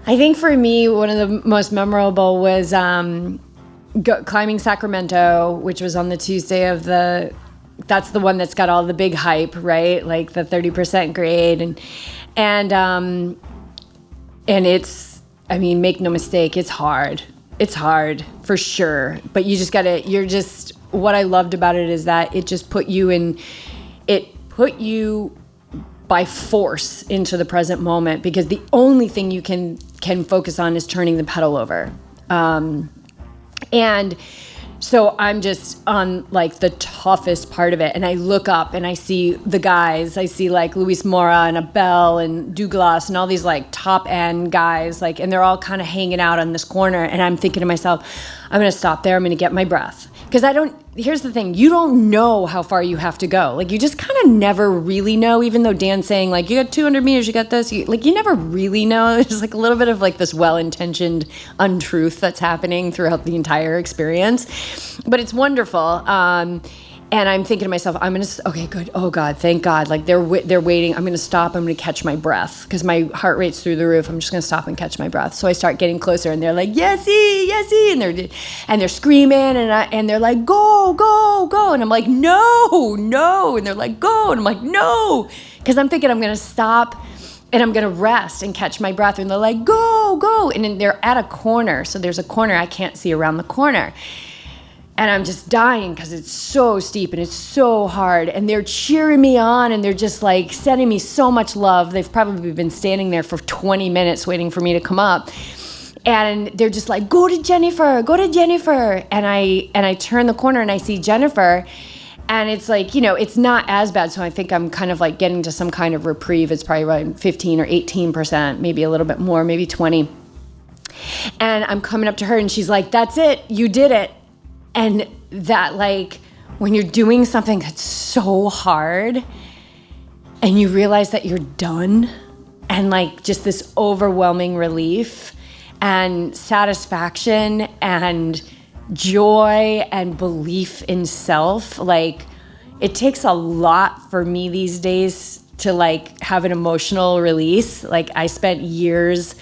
I think for me, one of the most memorable was climbing Sacramento, which was on the Tuesday of that's the one that's got all the big hype, right? Like the 30% grade. And it's, I mean, make no mistake, it's hard. It's hard for sure. But what I loved about it is that it just put you by force into the present moment, because the only thing you can focus on is turning the pedal over. And so I'm just on like the toughest part of it. And I look up and I see the guys. I see like Luis Mora and Abel and Douglas and all these like top end guys, like, and they're all kind of hanging out on this corner. And I'm thinking to myself, I'm going to stop there. I'm going to get my breath. Because here's the thing, you don't know how far you have to go. Like, you just kind of never really know, even though Dan's saying, like, you got 200 meters, you got this. You never really know. There's like a little bit of like this well-intentioned untruth that's happening throughout the entire experience. But it's wonderful. And I'm thinking to myself, okay, good. Oh God, thank God. Like they're waiting. I'm going to stop. I'm going to catch my breath because my heart rate's through the roof. I'm just going to stop and catch my breath. So I start getting closer and they're like, yesy, yesy. And they're screaming and they're like, go, go, go. And I'm like, no. And they're like, go. And I'm like, no. Because I'm thinking I'm going to stop and I'm going to rest and catch my breath. And they're like, go, go. And then they're at a corner. So there's a corner I can't see around the corner. And I'm just dying because it's so steep and it's so hard. And they're cheering me on and they're just like sending me so much love. They've probably been standing there for 20 minutes waiting for me to come up. And they're just like, go to Jennifer, go to Jennifer. And I turn the corner and I see Jennifer. And it's like, it's not as bad. So I think I'm kind of like getting to some kind of reprieve. It's probably around 15 or 18%, maybe a little bit more, maybe 20. And I'm coming up to her and she's like, that's it, you did it. And that, like, when you're doing something that's so hard and you realize that you're done, and like just this overwhelming relief and satisfaction and joy and belief in self, like it takes a lot for me these days to like have an emotional release. Like I spent years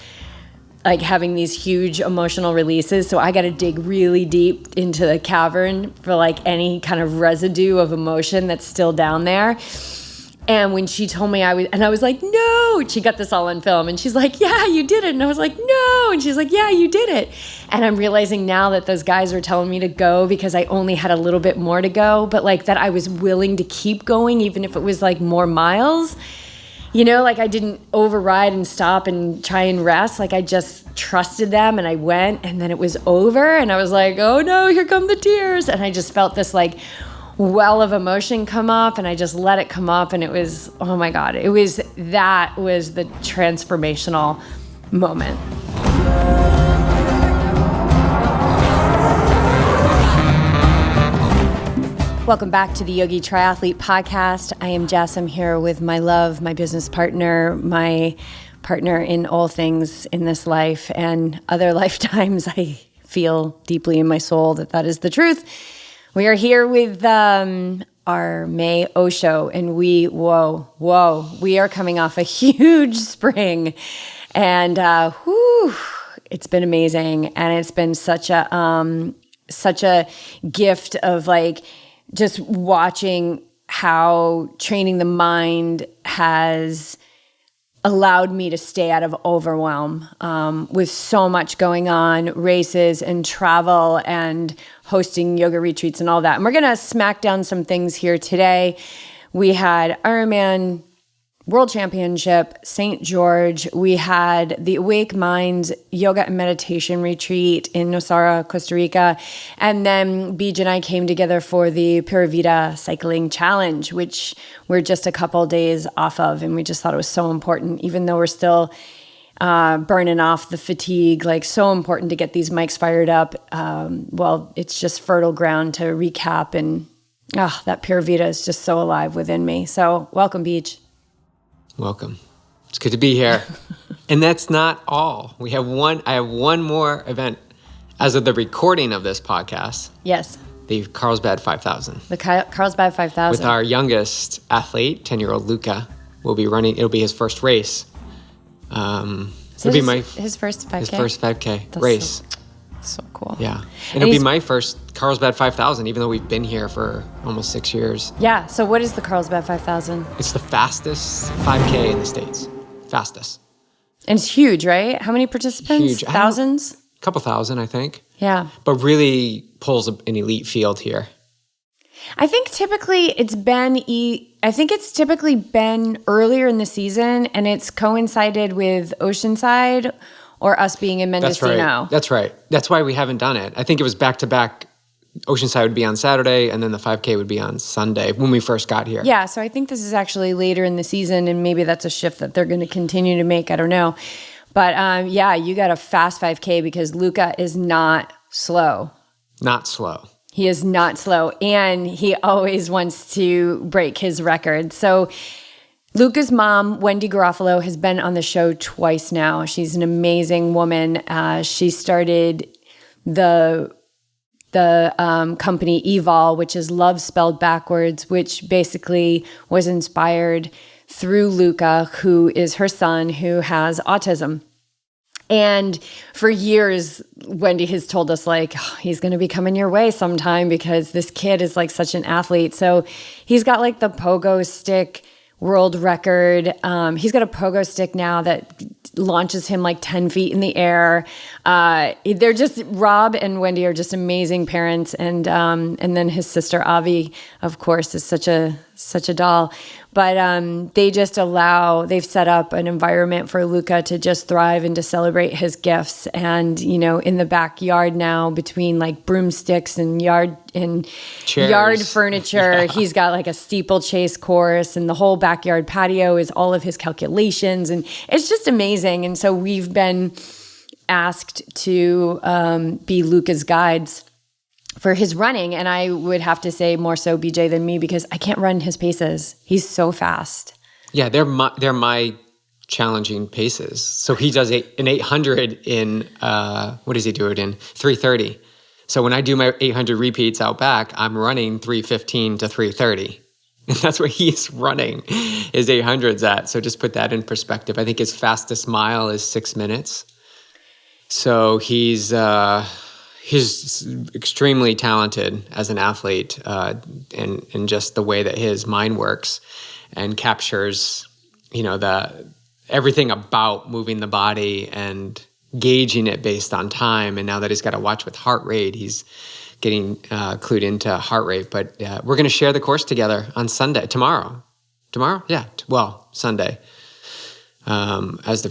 like having these huge emotional releases. So I got to dig really deep into the cavern for like any kind of residue of emotion that's still down there. And when she told me I was like, no, she got this all on film and she's like, yeah, you did it. And I was like, no. And she's like, yeah, you did it. And I'm realizing now that those guys were telling me to go because I only had a little bit more to go, but like that I was willing to keep going, even if it was like more miles. Like I didn't override and stop and try and rest. Like I just trusted them and I went, and then it was over and I was like, oh no, here come the tears. And I just felt this like well of emotion come up and I just let it come up, and it was, oh my God, that was the transformational moment. Welcome back to the Yogi Triathlete podcast. I am Jess. I'm here with my love, my business partner, my partner in all things in this life and other lifetimes. I feel deeply in my soul that is the truth. We are here with our May Osho, and we are coming off a huge spring, and it's been amazing, and it's been such a gift of like just watching how training the mind has allowed me to stay out of overwhelm with so much going on, races and travel and hosting yoga retreats and all that. And we're going to smack down some things here today. We had Ironman World Championship, St. George. We had the Awake Minds Yoga and Meditation Retreat in Nosara, Costa Rica. And then Beej and I came together for the Pura Vida Cycling Challenge, which we're just a couple days off of. And we just thought it was so important, even though we're still burning off the fatigue, like so important to get these mics fired up. It's just fertile ground to recap. And that Pura Vida is just so alive within me. So welcome, Beej. Welcome. It's good to be here. And that's not all. I have one more event as of the recording of this podcast. Yes. The Carlsbad 5000. The Carlsbad 5000. With our youngest athlete, 10-year-old Luca, will be running. It'll be his first race. So So It'll be his first 5K? His first 5K That's race. So cool. Yeah. And it'll be my first Carlsbad 5,000, even though we've been here for almost 6 years. Yeah. So what is the Carlsbad 5,000? It's the fastest 5K in the States. Fastest. And it's huge, right? How many participants? Huge. Thousands? A couple thousand, I think. Yeah. But really pulls an elite field here. I think typically it's been earlier in the season, and it's coincided with Oceanside or us being in Mendocino. That's right. That's why we haven't done it. I think it was back to back. Oceanside would be on Saturday, and then the 5K would be on Sunday when we first got here. Yeah, so I think this is actually later in the season, and maybe that's a shift that they're going to continue to make. I don't know. But yeah, you got a fast 5K because Luca is not slow. Not slow. He is not slow, and he always wants to break his record. So Luca's mom, Wendy Garofalo, has been on the show twice now. She's an amazing woman. She started the company Evol, which is love spelled backwards, which basically was inspired through Luca, who is her son, who has autism. And for years, Wendy has told us, like, oh, he's going to be coming your way sometime because this kid is like such an athlete. So he's got like the pogo stick world record. He's got a pogo stick now that launches him like 10 feet in the air. They're just, Rob and Wendy are just amazing parents. And then his sister Avi, of course, is such a doll. But they've set up an environment for Luca to just thrive and to celebrate his gifts. And, you know, in the backyard now, between like broomsticks and yard furniture, he's got like a steeplechase course, and the whole backyard patio is all of his calculations. And it's just amazing. And so we've been asked to be Luca's guides for his running. And I would have to say more so BJ than me because I can't run his paces. He's so fast. Yeah, they're my challenging paces. So he does an 800 in, what does he do it in? 3:30. So when I do my 800 repeats out back, I'm running 3:15 to 3:30. And that's what he's running his 800s at. So just put that in perspective. I think his fastest mile is 6 minutes. So he's extremely talented as an athlete, and just the way that his mind works and captures, you know, everything about moving the body and gauging it based on time. And now that he's got to watch with heart rate, he's getting clued into heart rate. But we're going to share the course together on Sunday, tomorrow. Yeah. Well, Sunday, as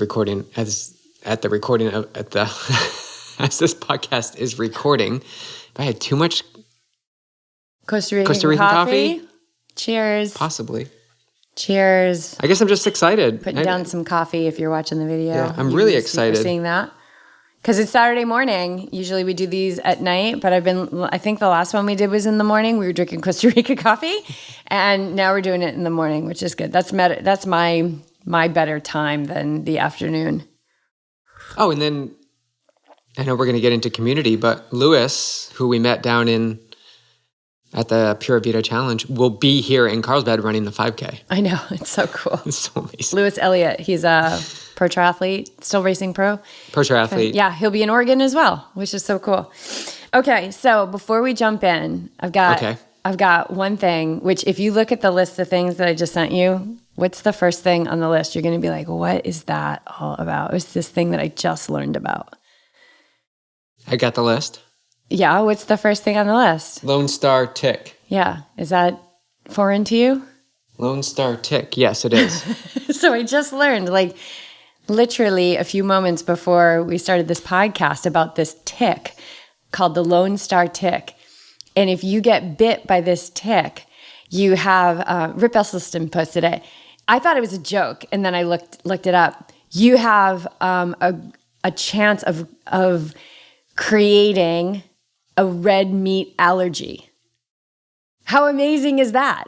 this podcast is recording. If I had too much Costa Rican coffee. Cheers. Possibly. Cheers. I guess I'm just excited. Putting down some coffee if you're watching the video. Yeah, I'm really excited. Seeing that. Because it's Saturday morning. Usually we do these at night, but I think the last one we did was in the morning. We were drinking Costa Rica coffee, and now we're doing it in the morning, which is good. That's my better time than the afternoon. Oh, and then I know we're going to get into community, but Lewis, who we met down at the Pura Vida Challenge, will be here in Carlsbad running the 5K. I know. It's so cool. It's so amazing. Lewis Elliott, he's a pro triathlete, still racing pro. Pro triathlete. Yeah, he'll be in Oregon as well, which is so cool. Okay, so before we jump in, I've got one thing, which if you look at the list of things that I just sent you, what's the first thing on the list? You're going to be like, what is that all about? It's this thing that I just learned about. I got the list. Yeah, what's the first thing on the list? Lone Star Tick. Yeah, is that foreign to you? Lone Star Tick, yes, it is. So I just learned, like, literally a few moments before we started this podcast about this tick called the Lone Star Tick. And if you get bit by this tick, you have, Rip Esselstyn posted it. I thought it was a joke, and then I looked it up. You have a chance of creating a red meat allergy. How amazing is that?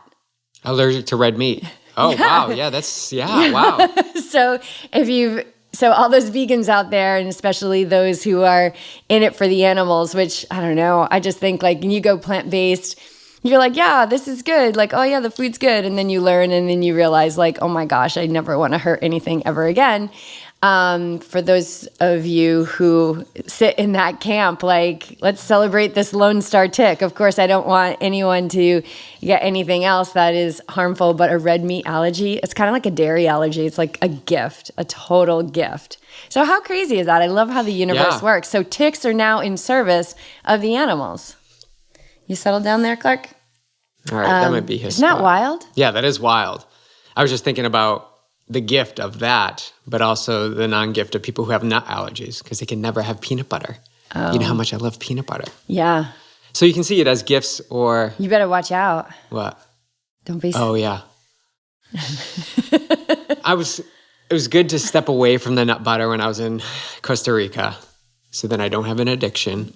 Allergic to red meat. Oh, yeah. Wow. Yeah, wow. So all those vegans out there, and especially those who are in it for the animals, which I don't know, I just think like when you go plant-based, you're like, yeah, this is good. Like, oh yeah, the food's good. And then you learn and then you realize like, oh my gosh, I never want to hurt anything ever again. For those of you who sit in that camp, like, let's celebrate this Lone Star tick. Of course, I don't want anyone to get anything else that is harmful, but a red meat allergy, it's kind of like a dairy allergy. It's like a gift, a total gift. So how crazy is that? I love how the universe works. So ticks are now in service of the animals. You settled down there, Clark? All right, that might be his Isn't that spot. wild? Yeah, that is wild. I was just thinking about the gift of that, but also the non-gift of people who have nut allergies because they can never have peanut butter. Oh. You know how much I love peanut butter. Yeah. So you can see it as gifts or... You better watch out. What? Don't be... Oh, yeah. It was good to step away from the nut butter when I was in Costa Rica so then I don't have an addiction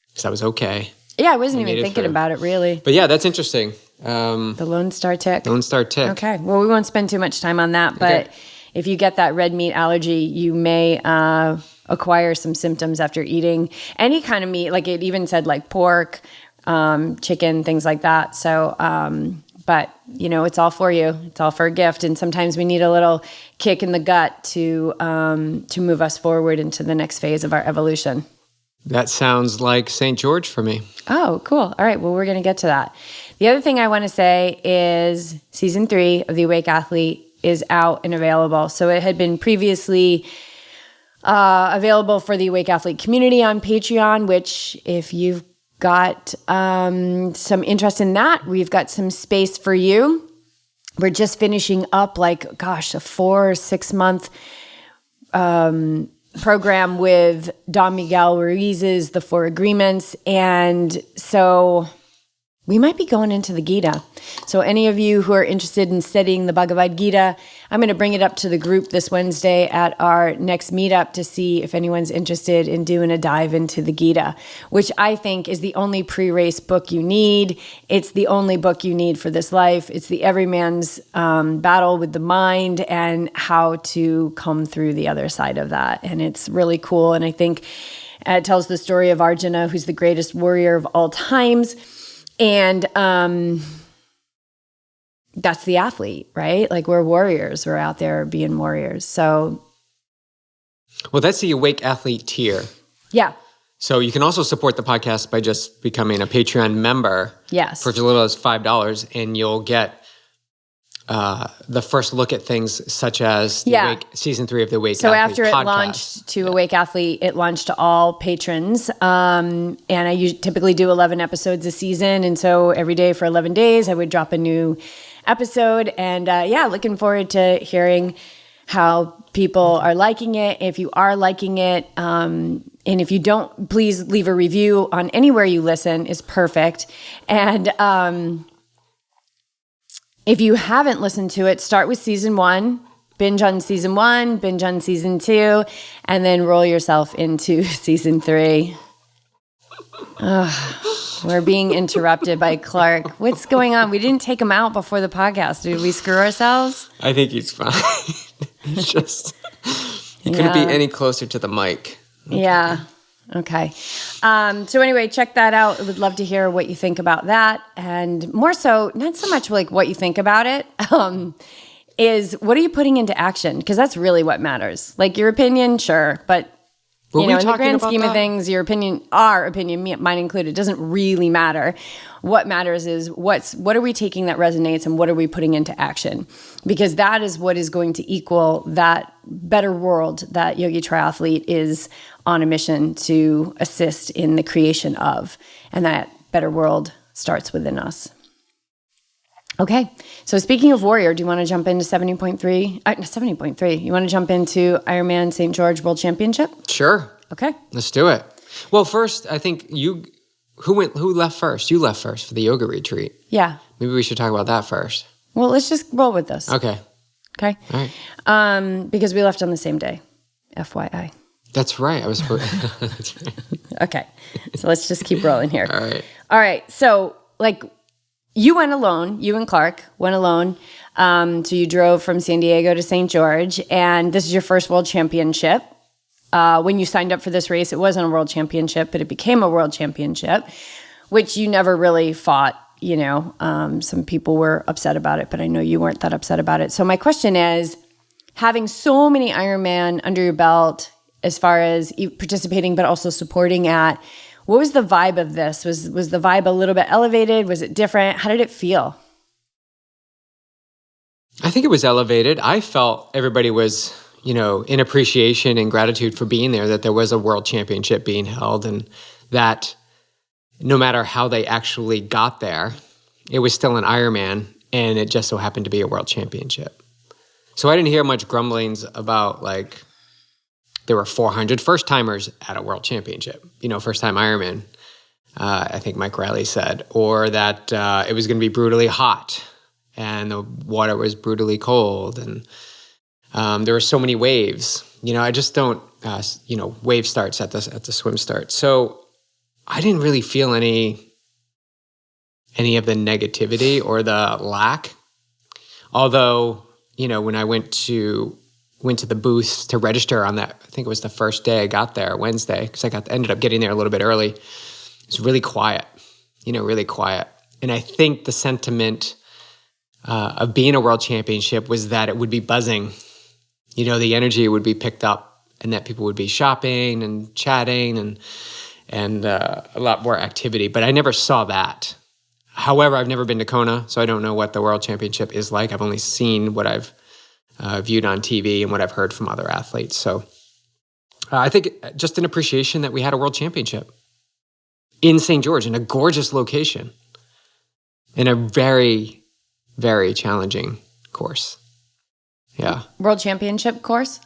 because I was okay. Yeah, I wasn't even thinking about it, really. But yeah, that's interesting. The Lone Star tick. Lone Star tick. Okay. Well, we won't spend too much time on that, but if you get that red meat allergy, you may acquire some symptoms after eating any kind of meat. Like it even said like pork, chicken, things like that. So, but you know, it's all for you. It's all for a gift. And sometimes we need a little kick in the gut to move us forward into the next phase of our evolution. That sounds like St. George for me. Oh, cool. All right. Well, we're going to get to that. The other thing I want to say is season 3 of the Awake Athlete is out and available. So it had been previously available for the Awake Athlete community on Patreon, which if you've got some interest in that, we've got some space for you. We're just finishing up a 4 or 6 month program with Don Miguel Ruiz's The 4 Agreements. And so we might be going into the Gita. So any of you who are interested in studying the Bhagavad Gita, I'm going to bring it up to the group this Wednesday at our next meetup to see if anyone's interested in doing a dive into the Gita, which I think is the only pre-race book you need. It's the only book you need for this life. It's the everyman's battle with the mind and how to come through the other side of that. And it's really cool. And I think it tells the story of Arjuna, who's the greatest warrior of all times. And that's the athlete, right? Like we're warriors. We're out there being warriors. So, well, that's the Awake Athlete tier. Yeah. So you can also support the podcast by just becoming a Patreon member. Yes. For as little as $5, and you'll get the first look at things such as the season 3 of the Awake Athlete podcast. So after it launched to Awake Athlete, it launched to all patrons. And I typically do 11 episodes a season. And so every day for 11 days, I would drop a new episode. And looking forward to hearing how people are liking it. If you are liking it, and if you don't, please leave a review on anywhere you listen is perfect. And if you haven't listened to it, start with season 1, binge on season 1, binge on season 2, and then roll yourself into season 3. We're being interrupted by Clark. What's going on? We didn't take him out before the podcast. Did we screw ourselves? I think he's fine. It's just, he couldn't be any closer to the mic. Okay. Yeah. Okay. So anyway, check that out. I would love to hear what you think about that. And more so, not so much like what you think about it, is what are you putting into action? Because that's really what matters. Like your opinion, sure. But, in the grand scheme of things, your opinion, our opinion, mine included, doesn't really matter. What matters is what are we taking that resonates and what are we putting into action? Because that is what is going to equal that better world that YogiTriathlete is on a mission to assist in the creation of. And that better world starts within us. Okay. So speaking of warrior, do you want to jump into 70.3? 70.3. You want to jump into Ironman St. George World Championship? Sure. Okay. Let's do it. Well, first, I think who left first? You left first for the yoga retreat. Yeah. Maybe we should talk about that first. Well, let's just roll with this. Okay. Okay. All right. Because we left on the same day. FYI. That's right. I was. That's right. Okay. So let's just keep rolling here. All right. So you went alone. You and Clark went alone. So you drove from San Diego to St. George, and this is your first world championship. When you signed up for this race, it wasn't a world championship, but it became a world championship, which you never really fought some people were upset about it, but I know you weren't that upset about it. So my question is, having so many Ironman under your belt, as far as participating, but also supporting at, what was the vibe of this? Was the vibe a little bit elevated? Was it different? How did it feel? I think it was elevated. I felt everybody was, in appreciation and gratitude for being there, that there was a world championship being held, and that no matter how they actually got there, it was still an Ironman, and it just so happened to be a world championship. So I didn't hear much grumblings about there were 400 first-timers at a world championship, first-time Ironman, I think Mike Riley said, or that it was going to be brutally hot and the water was brutally cold, and there were so many waves. I just don't, wave starts at the swim start. So I didn't really feel any of the negativity or the lack. Although, when I went to the booth to register on that, I think it was the first day I got there, Wednesday, because I ended up getting there a little bit early. It was really quiet, really quiet. And I think the sentiment of being a world championship was that it would be buzzing. The energy would be picked up, and that people would be shopping and chatting and a lot more activity. But I never saw that. However, I've never been to Kona, so I don't know what the World Championship is like. I've only seen what I've viewed on TV and what I've heard from other athletes. So I think just an appreciation that we had a World Championship in St. George, in a gorgeous location, in a very, very challenging course. Yeah. World Championship course?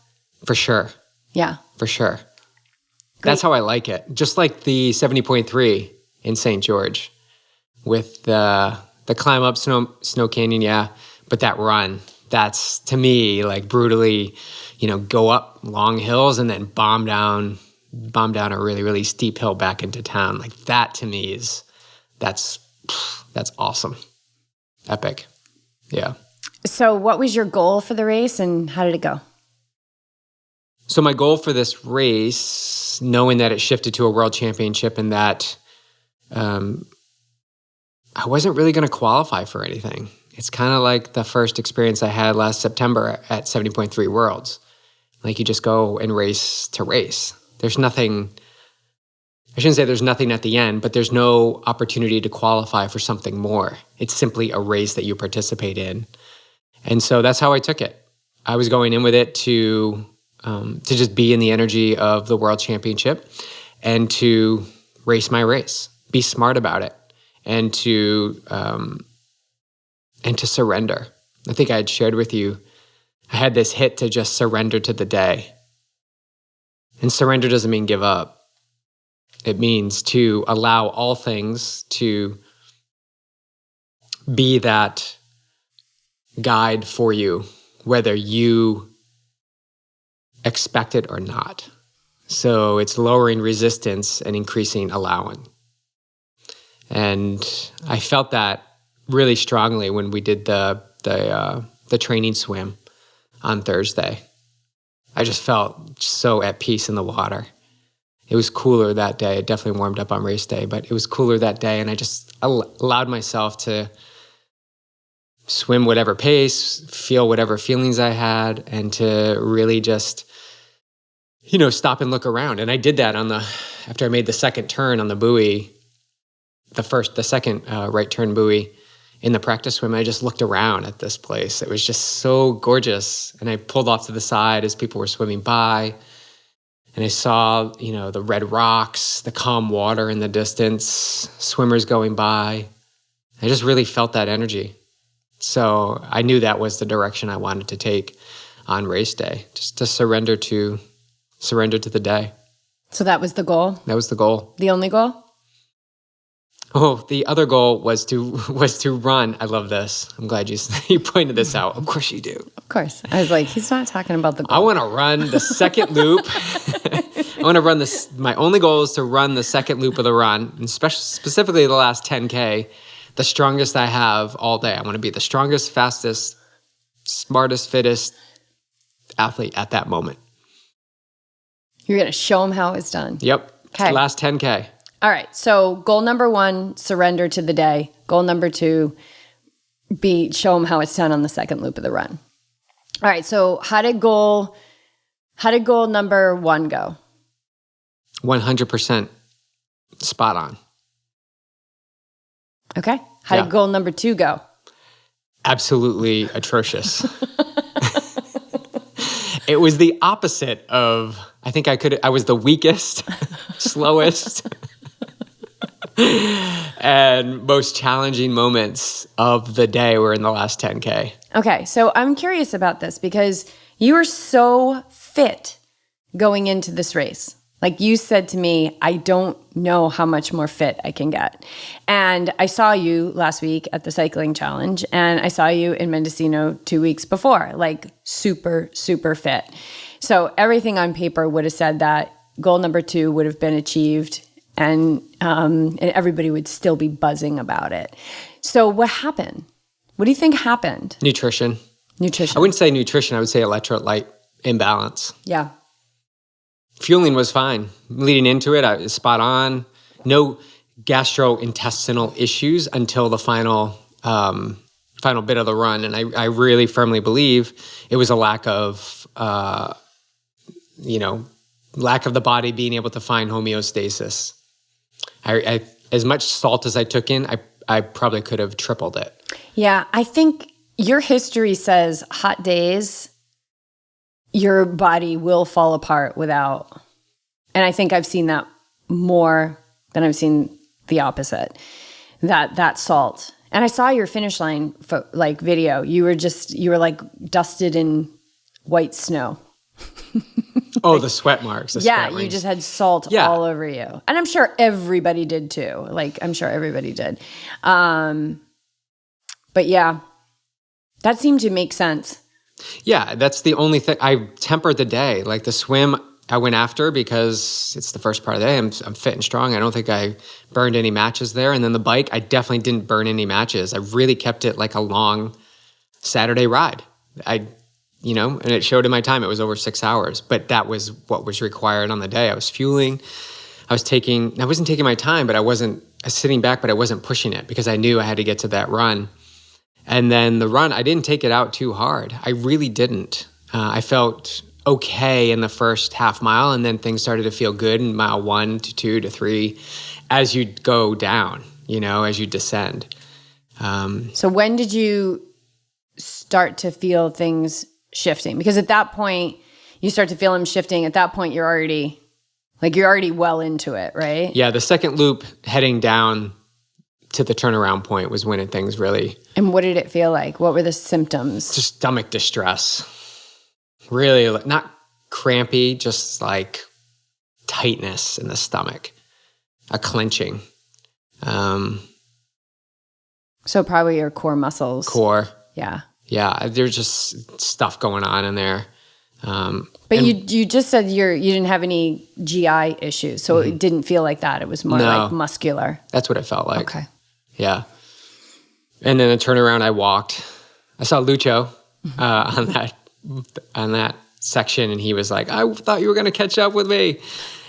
For sure. Yeah. For sure. Great. That's how I like it. Just like the 70.3 in St. George with the climb up Snow Canyon, yeah. But that run, that's to me brutally, go up long hills and then bomb down a really, really steep hill back into town. That to me that's awesome. Epic. Yeah. So what was your goal for the race and how did it go? So my goal for this race, knowing that it shifted to a world championship and that I wasn't really going to qualify for anything. It's kind of like the first experience I had last September at 70.3 Worlds. You just go and race to race. There's nothing, I shouldn't say there's nothing at the end, but there's no opportunity to qualify for something more. It's simply a race that you participate in. And so that's how I took it. I was going in with it to just be in the energy of the World Championship and to race my race, be smart about it, and to surrender. I think I had shared with you, I had this hit to just surrender to the day. And surrender doesn't mean give up. It means to allow all things to be that guide for you, whether you expect it or not. So it's lowering resistance and increasing allowing. And I felt that really strongly when we did the training swim on Thursday. I just felt so at peace in the water. It was cooler that day. It definitely warmed up on race day, but it was cooler that day, and I just allowed myself to swim whatever pace, feel whatever feelings I had, and to really just, stop and look around. And I did that after I made the second turn on the buoy, the second right turn buoy in the practice swim. I just looked around at this place. It was just so gorgeous. And I pulled off to the side as people were swimming by. And I saw, the red rocks, the calm water in the distance, swimmers going by. I just really felt that energy. So I knew that was the direction I wanted to take on race day, just to surrender to the day. So that was the goal? That was the goal. The only goal? Oh, the other goal was to run. I love this. I'm glad you pointed this out. Of course you do. Of course. I was like, he's not talking about the goal. I want to run the second loop. I want to run this. My only goal is to run the second loop of the run, and specifically the last 10K, the strongest I have all day. I want to be the strongest, fastest, smartest, fittest athlete at that moment. You're going to show him how it's done. Yep. Okay. Last 10K. All right. So goal number 1, surrender to the day. Goal number 2, show them how it's done on the second loop of the run. All right. So how did goal number 1 go? 100% spot on. Okay. How did goal number 2 go? Absolutely atrocious. It was the opposite of, I think I was the weakest, slowest, and most challenging moments of the day were in the last 10K. Okay. So I'm curious about this because you were so fit going into this race. Like you said to me, I don't know how much more fit I can get. And I saw you last week at the cycling challenge, and I saw you in Mendocino 2 weeks before, like super, super fit. So everything on paper would have said that goal number 2 would have been achieved, and everybody would still be buzzing about it. So what happened? What do you think happened? Nutrition. Nutrition. I wouldn't say nutrition. I would say electrolyte imbalance. Yeah. Fueling was fine. Leading into it, I was spot on. No gastrointestinal issues until the final bit of the run. And I really firmly believe it was a lack of the body being able to find homeostasis. I as much salt as I took in, I probably could have tripled it. Yeah, I think your history says hot days, your body will fall apart without, and I think I've seen that more than I've seen the opposite, that salt. And I saw your finish line video. You were like dusted in white snow. Oh, the sweat marks. The sweat you rings. just had salt all over you. And I'm sure everybody did too. But yeah, that seemed to make sense. Yeah, that's the only thing. I tempered the day. Like the swim, I went after because it's the first part of the day. I'm fit and strong. I don't think I burned any matches there. And then the bike, I definitely didn't burn any matches. I really kept it like a long Saturday ride. And it showed in my time. It was over 6 hours. But that was what was required on the day. I was fueling. I wasn't taking my time, but I was sitting back, but I wasn't pushing it because I knew I had to get to that run. And then the run, I didn't take it out too hard. I really didn't. I felt okay in the first half mile, and then things started to feel good in mile 1 to 2 to 3 as you go down, as you descend. So when did you start to feel things shifting? Because at that point, you start to feel them shifting. At that point, you're already well into it, right? Yeah, the second loop heading down to the turnaround point was when things really... And what did it feel like? What were the symptoms? Just stomach distress. Really, not crampy, just like tightness in the stomach, a clenching. So probably your core muscles. Core. Yeah. Yeah, there's just stuff going on in there. But you just said you didn't have any GI issues, so it didn't feel like that. It was more like muscular. That's what it felt like. Okay. Yeah. And then the turnaround, I walked. I saw Lucho on that section, and he was like, "I thought you were going to catch up with me,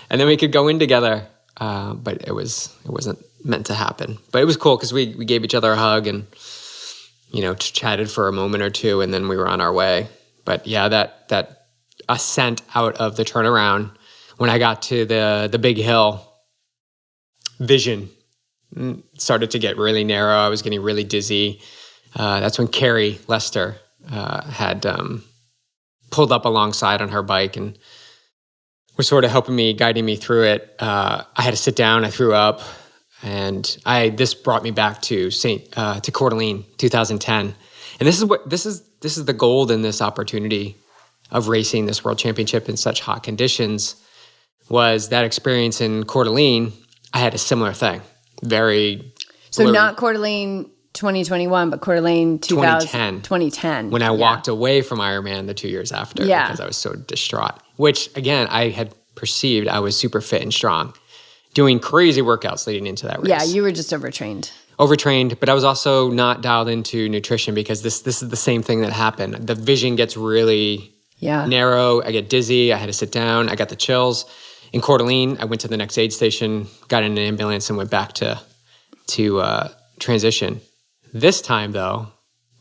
and then we could go in together." But it wasn't meant to happen. But it was cool because we gave each other a hug and chatted for a moment or two, and then we were on our way. But yeah, that ascent out of the turnaround, when I got to the big hill, vision started to get really narrow. I was getting really dizzy. That's when Carrie Lester had pulled up alongside on her bike and was sort of helping me, guiding me through it. I had to sit down. I threw up, and this brought me back to Coeur d'Alene, 2010. And this is the gold in this opportunity of racing this World Championship in such hot conditions. Was that experience in Coeur d'Alene? I had a similar thing. So not Coeur d'Alene 2021, but Coeur d'Alene 2010. When I walked away from Ironman the 2 years after because I was so distraught. Which, again, I had perceived I was super fit and strong, doing crazy workouts leading into that race. Yeah, you were just overtrained. But I was also not dialed into nutrition because this is the same thing that happened. The vision gets really narrow. I get dizzy. I had to sit down. I got the chills. in Coeur d'Alene, I went to the next aid station, got in an ambulance, and went back to transition. This time, though,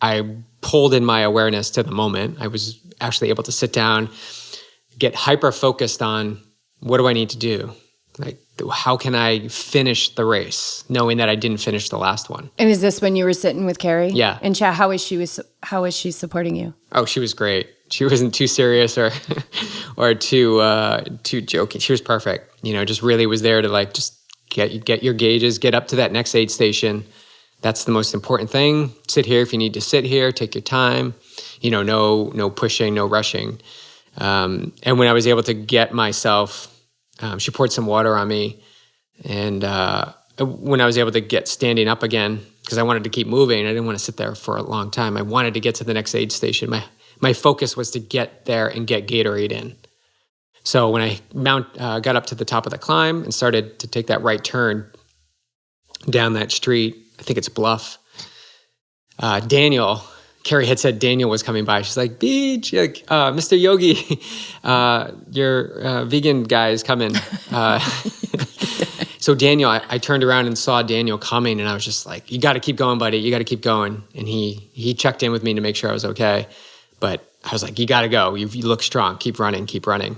I pulled in my awareness to the moment. I was actually able to sit down, get hyper-focused on what do I need to do? Like, how can I finish the race, knowing that I didn't finish the last one? And is this when you were sitting with Carrie? Yeah. And how is she supporting you? Oh, she was great. She wasn't too serious or or too joking. She was perfect. You know, just really was there to like just get your gauges, get up to that next aid station. That's the most important thing. Sit here if you need to sit here. Take your time. You know, no pushing, no rushing. And when I was able to get myself, she poured some water on me, and when I was able to get standing up again, because I wanted to keep moving, I didn't want to sit there for a long time. I wanted to get to the next aid station. My focus was to get there and get Gatorade in. So when I got up to the top of the climb and started to take that right turn down that street, I think it's Bluff, Carrie had said Daniel was coming by. She's like, Beach, like, Mr. Yogi, your vegan guy is coming. So Daniel, I turned around and saw Daniel coming, and I was just like, you got to keep going, buddy. You got to keep going. And he checked in with me to make sure I was okay. But I was like, you got to go. You look strong. Keep running, keep running.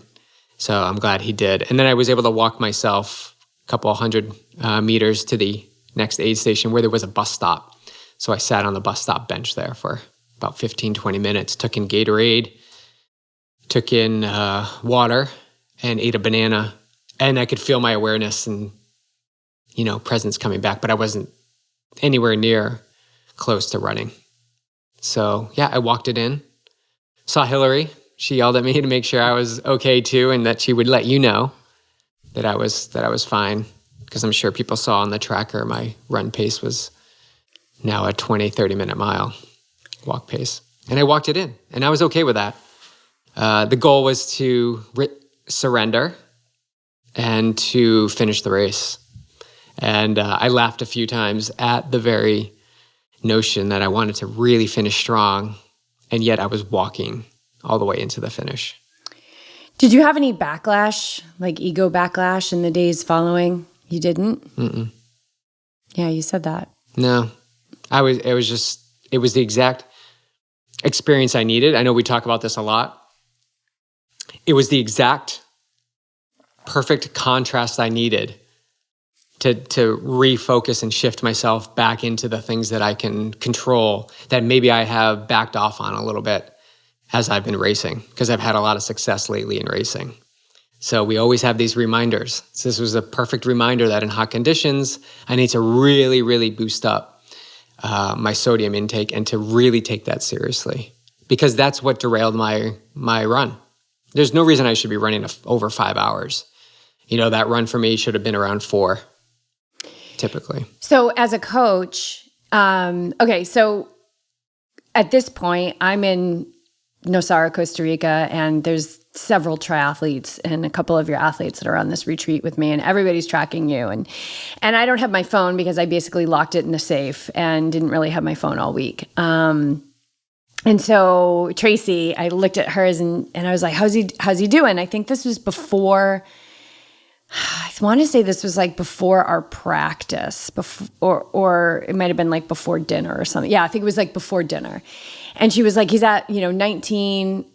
So I'm glad he did. And then I was able to walk myself a couple hundred meters to the next aid station where there was a bus stop. So I sat on the bus stop bench there for about 15, 20 minutes, took in Gatorade, took in water, and ate a banana. And I could feel my awareness and, you know, presence coming back, but I wasn't anywhere near close to running. So yeah, I walked it in, saw Hillary. She yelled at me to make sure I was okay too, and that she would let you know that I was fine, because I'm sure people saw on the tracker my run pace was now a 20, 30-minute mile walk pace. And I walked it in, and I was okay with that. The goal was to surrender and to finish the race. And I laughed a few times at the very notion that I wanted to really finish strong, and yet I was walking all the way into the finish. Did you have any backlash, like ego backlash in the days following? You didn't? Mm-mm. Yeah, you said that. No. It was the exact experience I needed. I know we talk about this a lot. It was the exact perfect contrast I needed to refocus and shift myself back into the things that I can control, that maybe I have backed off on a little bit as I've been racing, because I've had a lot of success lately in racing. So we always have these reminders. So this was a perfect reminder that in hot conditions, I need to really, really boost up my sodium intake and to really take that seriously, because that's what derailed my run. There's no reason I should be running over 5 hours. You know, that run for me should have been around 4, typically. So as a coach, okay, so at this point, I'm in Nosara, Costa Rica, and there's several triathletes and a couple of your athletes that are on this retreat with me, and everybody's tracking you. And I don't have my phone because I basically locked it in the safe and didn't really have my phone all week. And so Tracy, I looked at hers and I was like, how's he doing? I think this was before, I want to say this was like before our practice, or it might have been like before dinner or something. Yeah, I think it was like before dinner. And she was like, he's at, 19.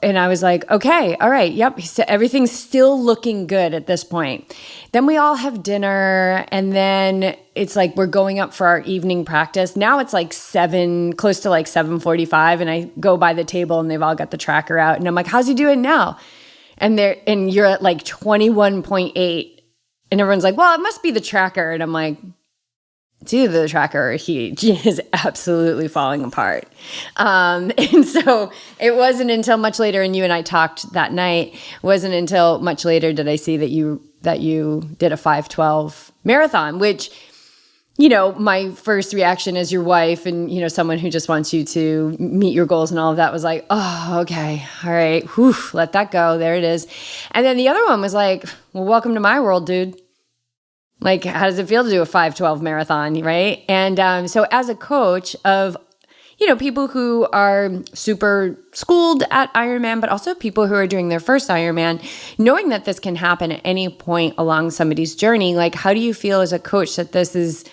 And I was like, okay, all right. Yep. Everything's still looking good at this point. Then we all have dinner, and then it's like, we're going up for our evening practice. Now it's like close to like 7:45. And I go by the table and they've all got the tracker out, and I'm like, how's he doing now? And you're at like 21.8, and everyone's like, well, it must be the tracker. And I'm like, it's either the tracker or he is absolutely falling apart. And so it wasn't until much later, and you and I talked that night, it wasn't until much later did I see that you did a 5:12 marathon, which, my first reaction as your wife and, someone who just wants you to meet your goals and all of that was like, oh, okay, all right, whew, let that go. There it is. And then the other one was like, well, welcome to my world, dude. Like, how does it feel to do a 5:12 marathon, right? And so as a coach of, people who are super schooled at Ironman, but also people who are doing their first Ironman, knowing that this can happen at any point along somebody's journey. Like, how do you feel as a coach that this is,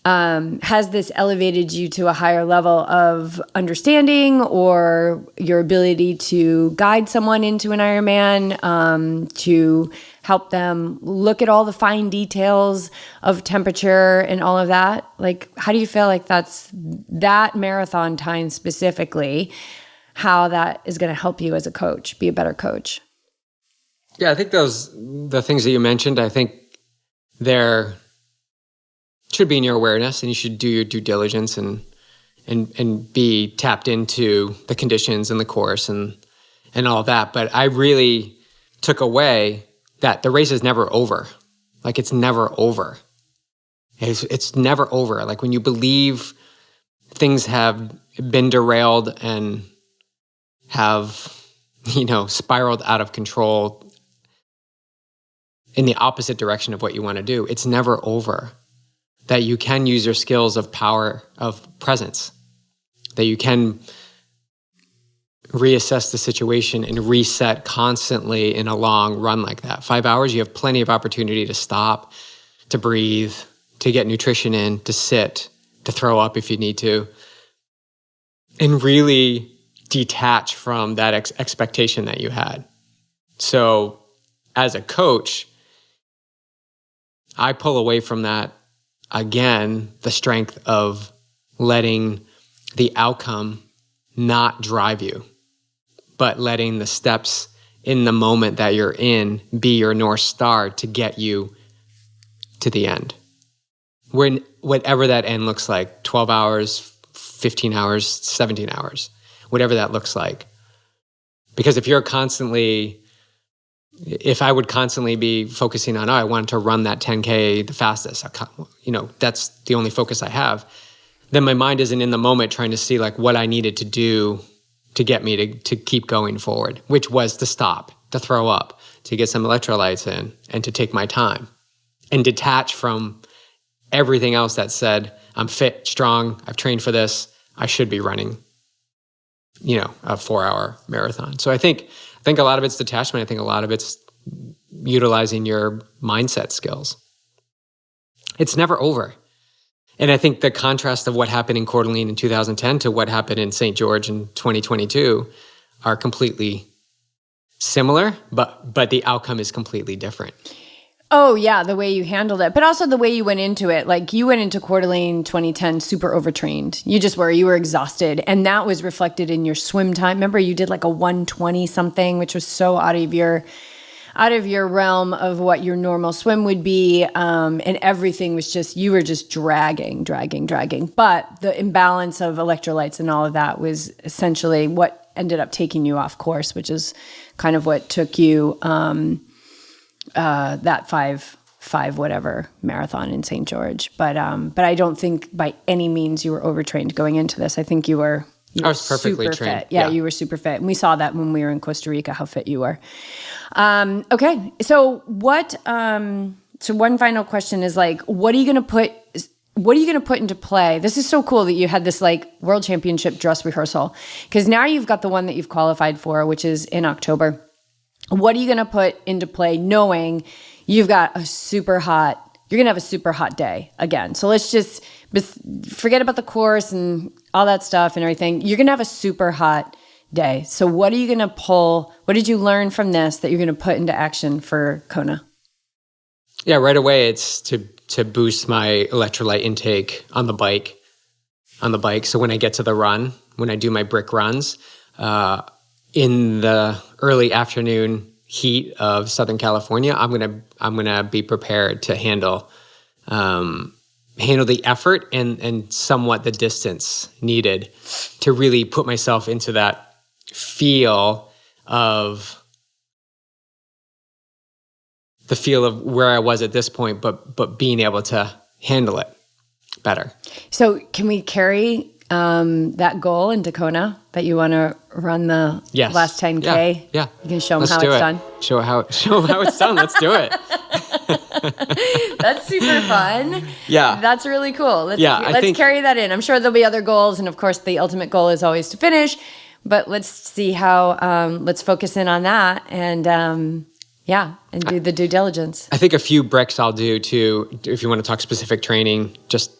has this elevated you to a higher level of understanding or your ability to guide someone into an Ironman, to help them look at all the fine details of temperature and all of that? Like, how do you feel like that marathon time specifically, how that is going to help you as a coach, be a better coach? Yeah, I think the things that you mentioned, I think they're should be in your awareness, and you should do your due diligence and be tapped into the conditions and the course and all that. But I really took away that the race is never over. Like, it's never over. It's never over. Like, when you believe things have been derailed and have, spiraled out of control in the opposite direction of what you want to do, it's never over. That you can use your skills of power, of presence, that you can reassess the situation and reset constantly in a long run like that. 5 hours, you have plenty of opportunity to stop, to breathe, to get nutrition in, to sit, to throw up if you need to, and really detach from that expectation that you had. So as a coach, I pull away from that. Again, the strength of letting the outcome not drive you, but letting the steps in the moment that you're in be your North Star to get you to the end. When whatever that end looks like, 12 hours, 15 hours, 17 hours, whatever that looks like. Because if I would constantly be focusing on, I want to run that 10K the fastest, that's the only focus I have, then my mind isn't in the moment trying to see like what I needed to do to get me to keep going forward, which was to stop, to throw up, to get some electrolytes in, and to take my time and detach from everything else that said, I'm fit, strong, I've trained for this, I should be running, a 4-hour marathon. So I think a lot of it's detachment. I think a lot of it's utilizing your mindset skills. It's never over. And I think the contrast of what happened in Coeur d'Alene in 2010 to what happened in St. George in 2022 are completely similar, but the outcome is completely different. Oh, yeah, the way you handled it, but also the way you went into it. Like, you went into Coeur d'Alene 2010 super overtrained. You were exhausted, and that was reflected in your swim time. Remember, you did like a 120 something, which was so out of your realm of what your normal swim would be, and everything was just, you were just dragging. But the imbalance of electrolytes and all of that was essentially what ended up taking you off course, which is kind of what took you that five whatever marathon in St. George. But I don't think by any means you were overtrained going into this. I think I was perfectly super trained. Fit. Yeah, you were super fit. And we saw that when we were in Costa Rica, how fit you were. Okay. So so one final question is like, what are you going to put into play? This is so cool that you had this like World Championship dress rehearsal, because now you've got the one that you've qualified for, which is in October. What are you going to put into play knowing you've got you're going to have a super hot day again? So let's just forget about the course and all that stuff and everything. You're going to have a super hot day. So what are you going to pull? What did you learn from this that you're going to put into action for Kona? Yeah, right away it's to boost my electrolyte intake on the bike. So when I get to the run, when I do my brick runs, in the early afternoon heat of Southern California, I'm gonna be prepared to handle the effort and somewhat the distance needed to really put myself into that feel of where I was at this point, but being able to handle it better. So can we carry that goal into Kona, that you want to run the last 10K? Yeah. You can show them how it's done. Show how it's done. Let's do it. That's super fun. Yeah. That's really cool. Let's think, carry that in. I'm sure there'll be other goals. And of course, the ultimate goal is always to finish. But let's see how, let's focus in on that and do the due diligence. I think a few bricks I'll do too, if you want to talk specific training, just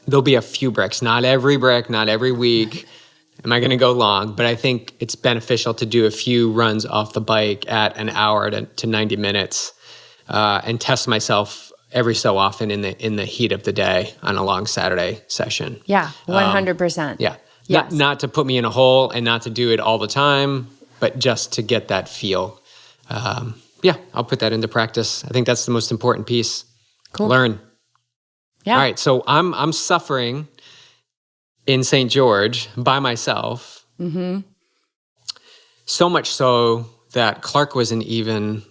there'll be a few bricks, not every brick, not every week. Am I going to go long? But I think it's beneficial to do a few runs off the bike at an hour to 90 minutes and test myself every so often in the heat of the day on a long Saturday session. Yeah, 100%. Yeah. Yes. Not to put me in a hole and not to do it all the time, but just to get that feel. I'll put that into practice. I think that's the most important piece. Cool. Learn. Yeah. All right. So I'm suffering in St. George by myself. Mm-hmm. So much so that Clark wasn't even,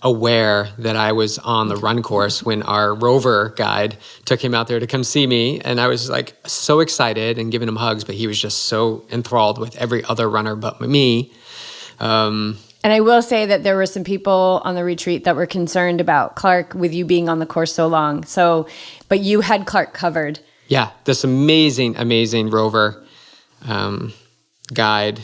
aware that I was on the run course when our rover guide took him out there to come see me. And I was like so excited and giving him hugs, but he was just so enthralled with every other runner but me. And I will say that there were some people on the retreat that were concerned about Clark with you being on the course so long. But you had Clark covered. Yeah, this amazing, amazing rover guide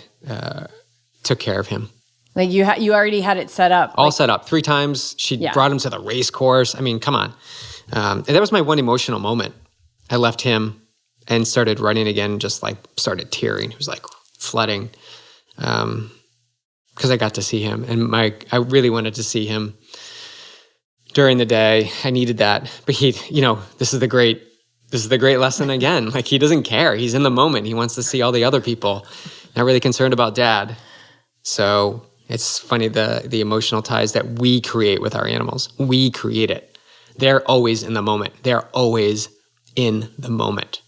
took care of him. Like you already had it set up. All set up. 3 times. She brought him to the race course. I mean, come on. And that was my one emotional moment. I left him and started running again, just like started tearing. It was like flooding because I got to see him. And I really wanted to see him during the day. I needed that. But this is the great lesson again. Like he doesn't care. He's in the moment. He wants to see all the other people. Not really concerned about dad. So it's funny the emotional ties that we create with our animals. We create it. They're always in the moment. They're always in the moment.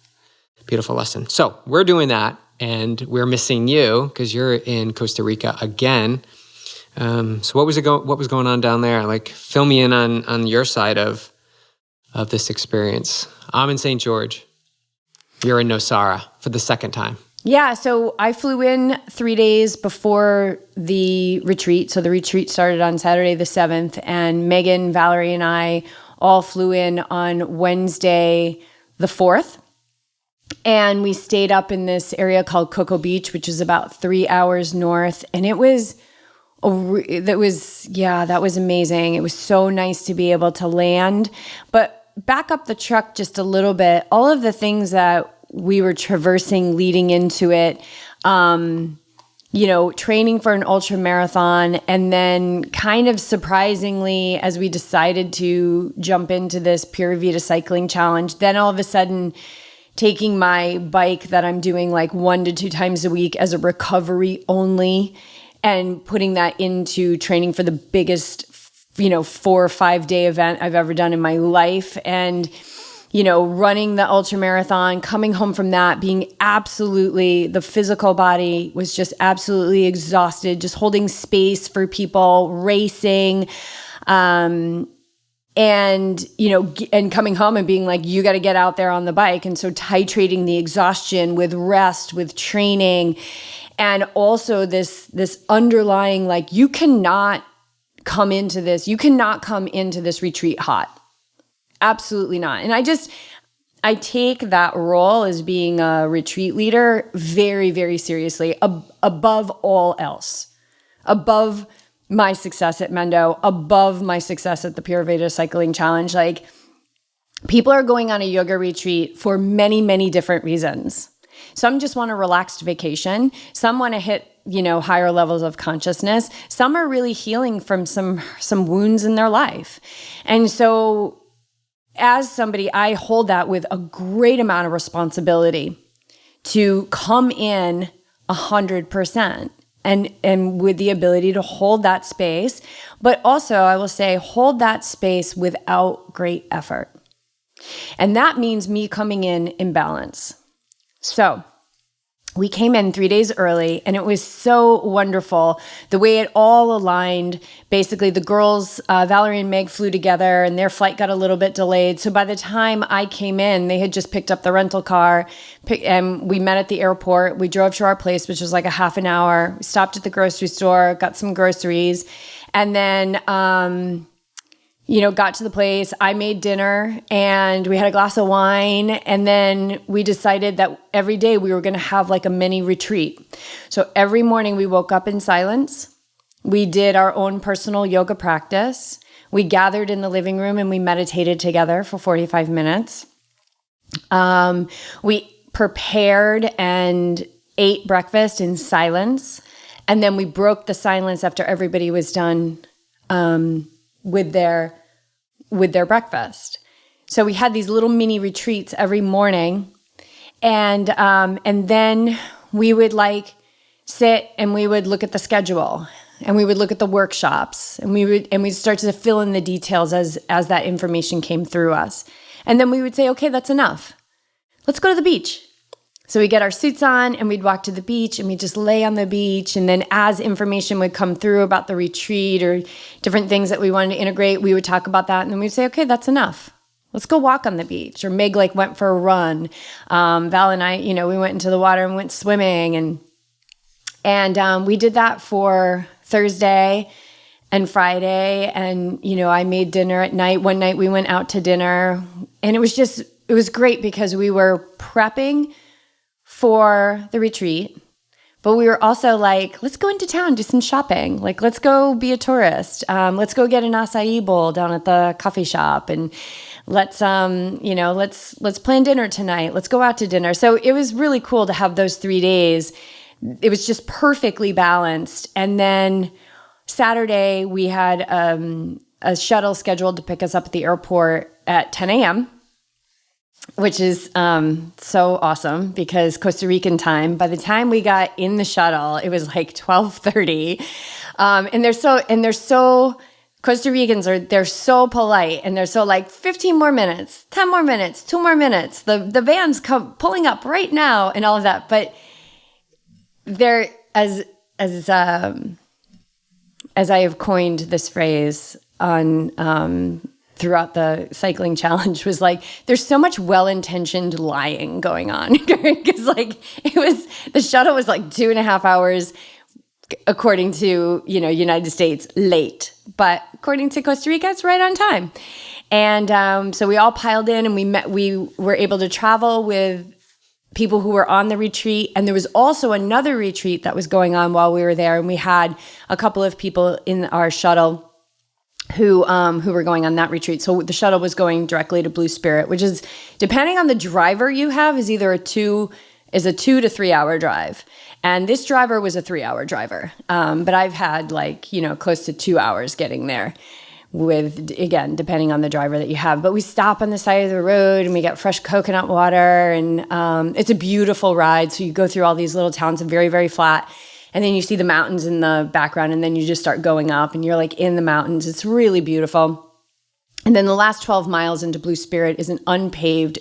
Beautiful lesson. So we're doing that, and we're missing you because you're in Costa Rica again. So what was going on down there? Like, fill me in on your side of this experience. I'm in St. George. You're in Nosara for the second time. Yeah, so I flew in 3 days before the retreat. So the retreat started on Saturday the 7th, and Megan, Valerie, and I all flew in on Wednesday the 4th. And we stayed up in this area called Cocoa Beach, which is about 3 hours north. And that was amazing. It was so nice to be able to land. But back up the truck just a little bit, all of the things that we were traversing leading into it, training for an ultra marathon, and then kind of surprisingly, as we decided to jump into this Pura Vida cycling challenge, then all of a sudden taking my bike that I'm doing like 1 to 2 times a week as a recovery only and putting that into training for the biggest, 4 or 5 day event I've ever done in my life. And running the ultra marathon, coming home from that, being the physical body was just absolutely exhausted, just holding space for people, racing, and coming home and being like, you got to get out there on the bike. And so titrating the exhaustion with rest, with training, and also this underlying, like, you cannot come into this retreat hot. Absolutely not. And I take that role as being a retreat leader very, very seriously, above all else, above my success at Mendo, above my success at the Pura Vida Cycling Challenge. Like, people are going on a yoga retreat for many, many different reasons. Some just want a relaxed vacation. Some want to hit, higher levels of consciousness. Some are really healing from some wounds in their life. And so as somebody, I hold that with a great amount of responsibility to come in 100% and with the ability to hold that space. But also, I will say, hold that space without great effort. And that means me coming in balance. So we came in 3 days early, and it was so wonderful the way it all aligned. Basically, the girls, Valerie and Meg, flew together, and their flight got a little bit delayed. So by the time I came in, they had just picked up the rental car, and we met at the airport. We drove to our place, which was like a half an hour. We stopped at the grocery store, got some groceries, and then got to the place. I made dinner and we had a glass of wine. And then we decided that every day we were going to have like a mini retreat. So every morning we woke up in silence. We did our own personal yoga practice. We gathered in the living room and we meditated together for 45 minutes. We prepared and ate breakfast in silence. And then we broke the silence after everybody was done with their breakfast. So we had these little mini retreats every morning. And then we would like sit and we would look at the schedule and we would look at the workshops and we'd start to fill in the details as that information came through us. And then we would say, okay, that's enough. Let's go to the beach. So we get our suits on and we'd walk to the beach and we'd just lay on the beach. And then as information would come through about the retreat or different things that we wanted to integrate, we would talk about that. And then we'd say, okay, that's enough. Let's go walk on the beach. Or Meg like went for a run. Val and I, we went into the water and went swimming. And we did that for Thursday and Friday. And, I made dinner at night. One night we went out to dinner. And it was great because we were prepping for the retreat, but we were also like, let's go into town, do some shopping. Like, let's go be a tourist. Let's go get an acai bowl down at the coffee shop, and let's plan dinner tonight. Let's go out to dinner. So it was really cool to have those 3 days. It was just perfectly balanced. And then Saturday we had a shuttle scheduled to pick us up at the airport at 10 a.m., which is so awesome because Costa Rican time, by the time we got in the shuttle, it was like 12:30. And they're so Costa Ricans they're so polite and they're so like 15 more minutes, 10 more minutes, 2 more minutes. The van's pulling up right now and all of that. But they're as I have coined this phrase on throughout the cycling challenge was like, there's so much well-intentioned lying going on. Because like the shuttle was like 2.5 hours, according to, United States, late. But according to Costa Rica, it's right on time. And so we all piled in and we were able to travel with people who were on the retreat. And there was also another retreat that was going on while we were there. And we had a couple of people in our shuttle who were going on that retreat. So the shuttle was going directly to Blue Spirit, which is, depending on the driver you have, is either a 2 to 3 hour drive. And this driver was a 3-hour driver. But I've had close to 2 hours getting there with, again, depending on the driver that you have. But we stop on the side of the road and we get fresh coconut water, and it's a beautiful ride. So you go through all these little towns and very, very flat. And then you see the mountains in the background, and then you just start going up and you're like in the mountains. It's really beautiful. And then the last 12 miles into Blue Spirit is an unpaved,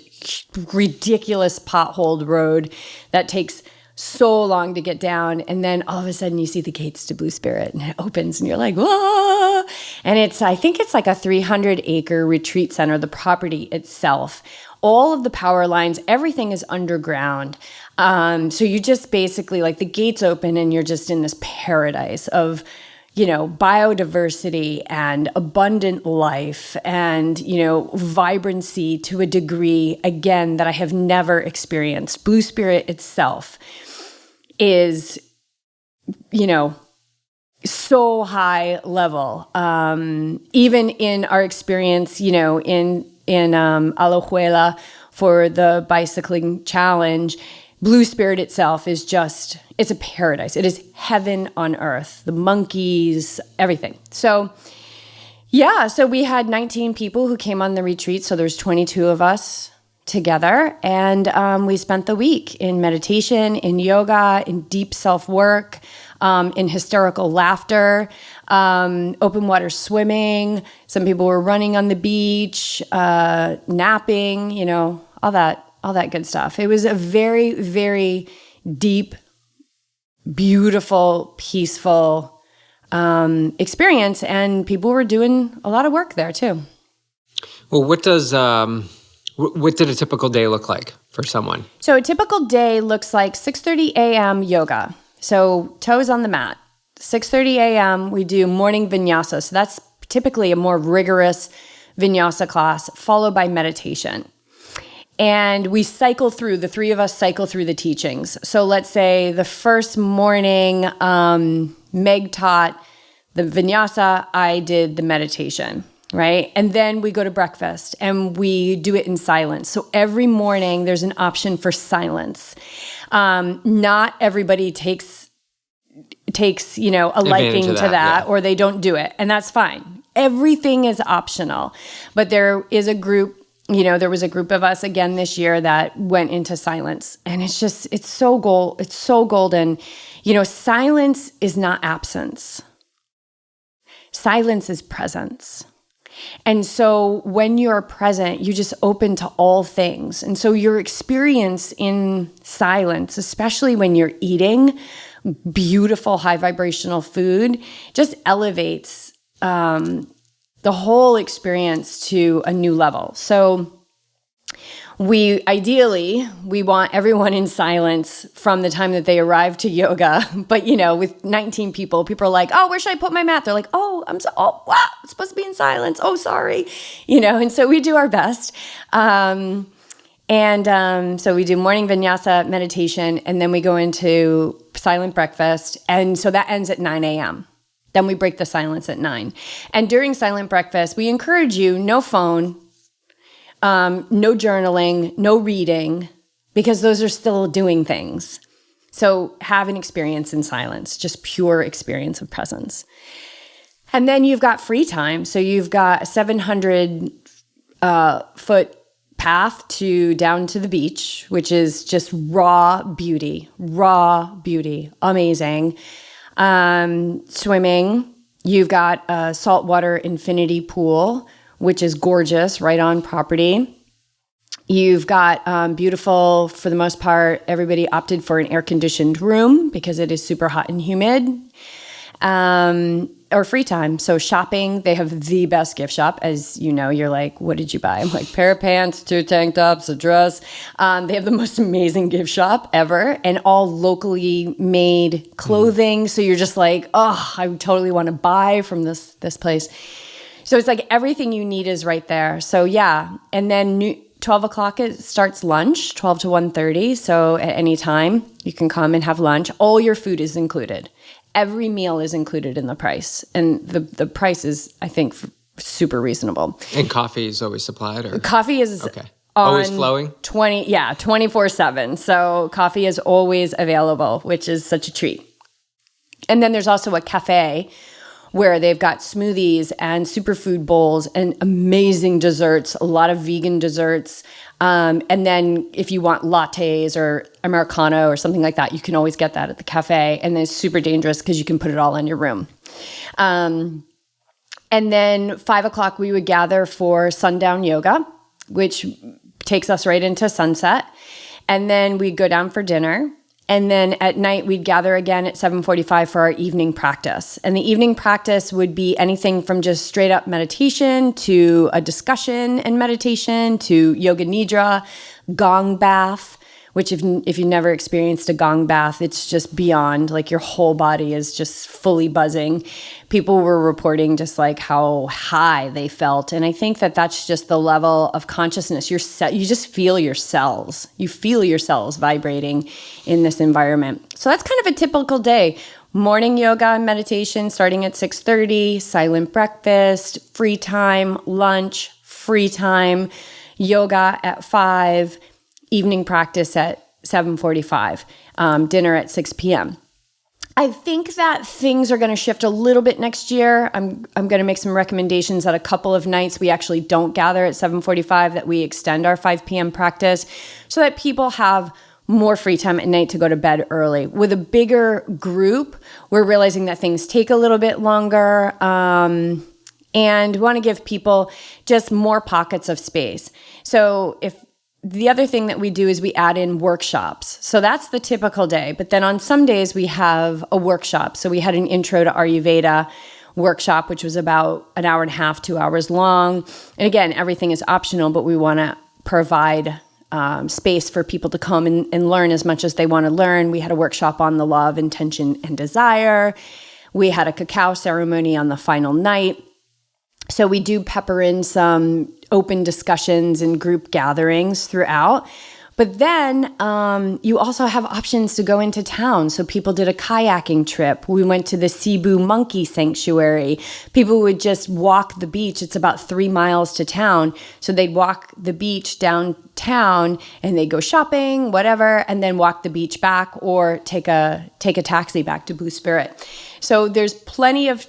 ridiculous potholed road that takes so long to get down. And then all of a sudden you see the gates to Blue Spirit and it opens and you're like, whoa. And I think it's like a 300-acre retreat center, the property itself. All of the power lines, everything is underground. So you just basically, like, the gates open and you're just in this paradise of, biodiversity and abundant life and, vibrancy to a degree, again, that I have never experienced. Blue Spirit itself is, so high level. Even in our experience, in Alajuela for the bicycling challenge, Blue Spirit itself is it's a paradise. It is heaven on earth. The monkeys, everything. So we had 19 people who came on the retreat. So there's 22 of us together. And we spent the week in meditation, in yoga, in deep self-work, in hysterical laughter, open water swimming. Some people were running on the beach, napping, all that good stuff. It was a very, very deep, beautiful, peaceful experience, and people were doing a lot of work there too. Well, what did a typical day look like for someone? So a typical day looks like 6:30 a.m. yoga. So toes on the mat. 6:30 a.m. we do morning vinyasa. So that's typically a more rigorous vinyasa class followed by meditation. And we cycle through, the three of us cycle through the teachings. So let's say the first morning, Meg taught the vinyasa, I did the meditation, right? And then we go to breakfast and we do it in silence. So every morning there's an option for silence. Not everybody takes a liking to that, or they don't do it, and that's fine. Everything is optional. But there is a group, there was a group of us again this year that went into silence, and it's so golden. Silence is not absence. Silence is presence. And so when you're present, you just open to all things. And so your experience in silence, especially when you're eating beautiful high vibrational food, just elevates the whole experience to a new level. So we want everyone in silence from the time that they arrive to yoga. But, with 19 people are like, oh, where should I put my mat? They're like, wow, it's supposed to be in silence. Oh, sorry. And so we do our best. So we do morning vinyasa meditation, and then we go into silent breakfast. And so that ends at 9 a.m. Then we break the silence at 9. And during silent breakfast, we encourage you, no phone, no journaling, no reading, because those are still doing things. So have an experience in silence, just pure experience of presence. And then you've got free time. So you've got a 700 foot path down to the beach, which is just raw beauty, amazing. Swimming, you've got a saltwater infinity pool, which is gorgeous, right on property. You've got beautiful, for the most part, everybody opted for an air-conditioned room because it is super hot and humid. Or free time. So shopping, they have the best gift shop. As you know, you're like, what did you buy? I'm like, pair of pants, 2 tank tops, a dress. They have the most amazing gift shop ever, and all locally made clothing. So you're just like, oh, I totally want to buy from this place. So it's like everything you need is right there. So yeah. And then 12 o'clock, it starts lunch, 12 to 1:30. So at any time you can come and have lunch. All your food is included. Every meal is included in the price. And the price is, I think, super reasonable. And coffee is always supplied? Or? Coffee is okay. Always flowing? 24/7. So coffee is always available, which is such a treat. And then there's also a cafe where they've got smoothies and superfood bowls and amazing desserts, a lot of vegan desserts. And then if you want lattes or Americano or something like that, you can always get that at the cafe. And then it's super dangerous because you can put it all in your room. And then 5 o'clock, we would gather for sundown yoga, which takes us right into sunset. And then we'd go down for dinner. And then at night, we'd gather again at 7:45 for our evening practice. And the evening practice would be anything from just straight up meditation to a discussion and meditation to yoga nidra, gong bath, which if you've never experienced a gong bath, it's just beyond, like your whole body is just fully buzzing. People were reporting just like how high they felt. And I think that that's just the level of consciousness. You just feel your cells. You feel your cells vibrating in this environment. So that's kind of a typical day. Morning yoga and meditation starting at 6:30, silent breakfast, free time, lunch, free time, yoga at 5, evening practice at 7:45, dinner at 6 p.m. I think that things are going to shift a little bit next year. I'm going to make some recommendations that a couple of nights we actually don't gather at 7:45, that we extend our 5 p.m. practice so that people have more free time at night to go to bed early. With a bigger group, we're realizing that things take a little bit longer, and we want to give people just more pockets of space. So the other thing that we do is we add in workshops. So that's the typical day. But then on some days we have a workshop. So we had an intro to Ayurveda workshop, which was about an hour and a half, 2 hours long. And again, everything is optional, but we want to provide space for people to come and learn as much as they want to learn. We had a workshop on the law of intention and desire. We had a cacao ceremony on the final night. So we do pepper in some open discussions and group gatherings throughout. But then you also have options to go into town. So people did a kayaking trip. We went to the Cebu Monkey Sanctuary. People would just walk the beach. It's about 3 miles to town. So they'd walk the beach downtown and they'd go shopping, whatever, and then walk the beach back or take a taxi back to Blue Spirit. So there's plenty of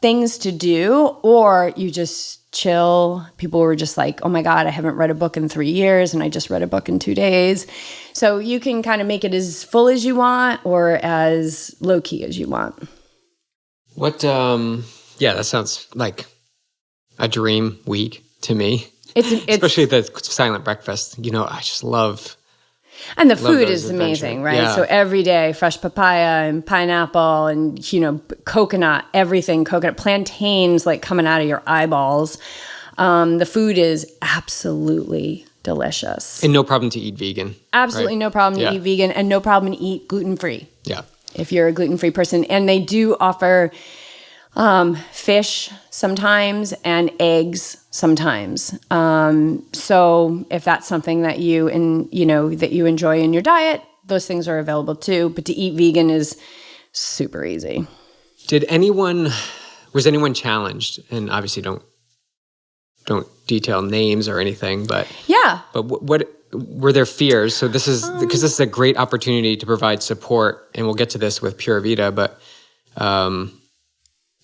things to do, or you just chill. People were just like, oh my God, I haven't read a book in 3 years and I just read a book in 2 days. So you can kind of make it as full as you want or as low key as you want. What, yeah, that sounds like a dream week to me. It's especially the silent breakfast. You know, I just love. And the food is amazing, right? Yeah. So every day, fresh papaya and pineapple and, you know, coconut, everything, coconut, plantains like coming out of your eyeballs. The food is absolutely delicious. And no problem to eat vegan. Absolutely right? no problem to eat vegan and no problem to eat gluten-free. Yeah. If you're a gluten-free person. And they do offer fish sometimes and eggs sometimes. So if that's something that you enjoy in your diet, those things are available too. But to eat vegan is super easy. Was anyone challenged? And obviously don't detail names or anything, but yeah. But what were there fears? So this is because this is a great opportunity to provide support, and we'll get to this with Pura Vida, but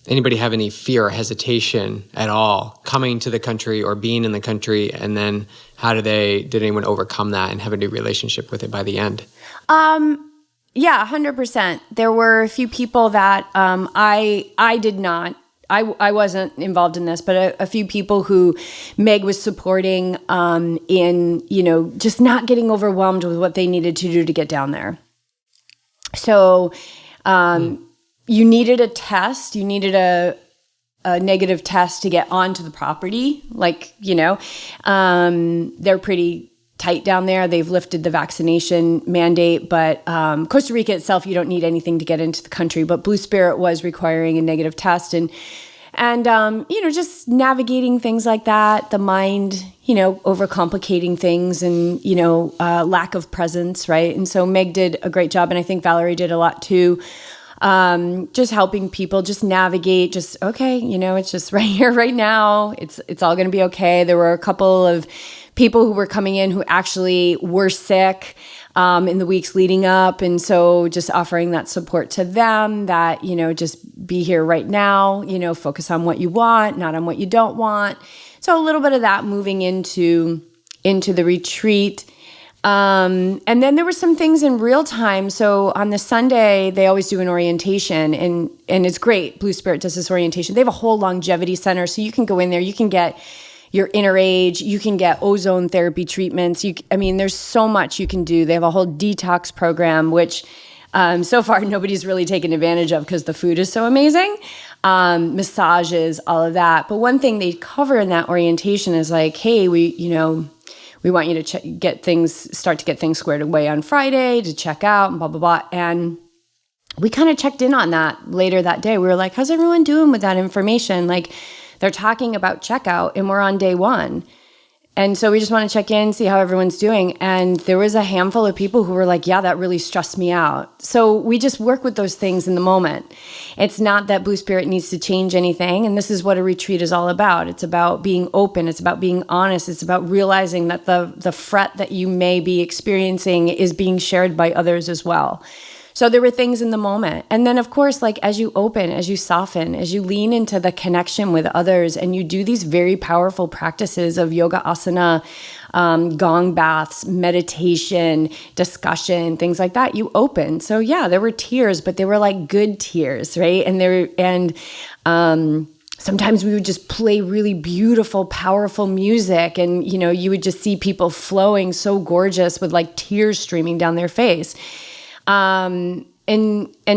anybody have any fear or hesitation at all coming to the country or being in the country? And then did anyone overcome that and have a new relationship with it by the end? Yeah, 100%. There were a few people that I did not. I wasn't involved in this, but a few people who Meg was supporting in, just not getting overwhelmed with what they needed to do to get down there. So you needed a test. You needed a negative test to get onto the property. They're pretty tight down there. They've lifted the vaccination mandate, but Costa Rica itself, you don't need anything to get into the country. But Blue Spirit was requiring a negative test, and just navigating things like that. The mind, overcomplicating things, and lack of presence, right? And so Meg did a great job, and I think Valerie did a lot too. Just helping people just navigate, it's just right here, right now. It's all going to be okay. There were a couple of people who were coming in who actually were sick, in the weeks leading up. And so just offering that support to them that, just be here right now, focus on what you want, not on what you don't want. So a little bit of that moving into the retreat. And then there were some things in real time. So on the Sunday, they always do an orientation, and it's great. Blue Spirit does this orientation. They have a whole longevity center. So you can go in there, you can get your inner age, you can get ozone therapy treatments. There's so much you can do. They have a whole detox program, which so far nobody's really taken advantage of because the food is so amazing. Massages, all of that. But one thing they cover in that orientation is like, hey, we want you to start to get things squared away on Friday to check out and blah, blah, blah. And we kind of checked in on that later that day. We were like, how's everyone doing with that information? Like, they're talking about checkout and we're on day 1. And so we just want to check in, see how everyone's doing. And there was a handful of people who were like, yeah, that really stressed me out. So we just work with those things in the moment. It's not that Blue Spirit needs to change anything. And this is what a retreat is all about. It's about being open. It's about being honest. It's about realizing that the fret that you may be experiencing is being shared by others as well. So there were things in the moment. And then, of course, like as you open, as you soften, as you lean into the connection with others, and you do these very powerful practices of yoga asana, gong baths, meditation, discussion, things like that, you open. So yeah, there were tears, but they were like good tears, right? And sometimes we would just play really beautiful, powerful music, and you would just see people flowing so gorgeous with like tears streaming down their face. And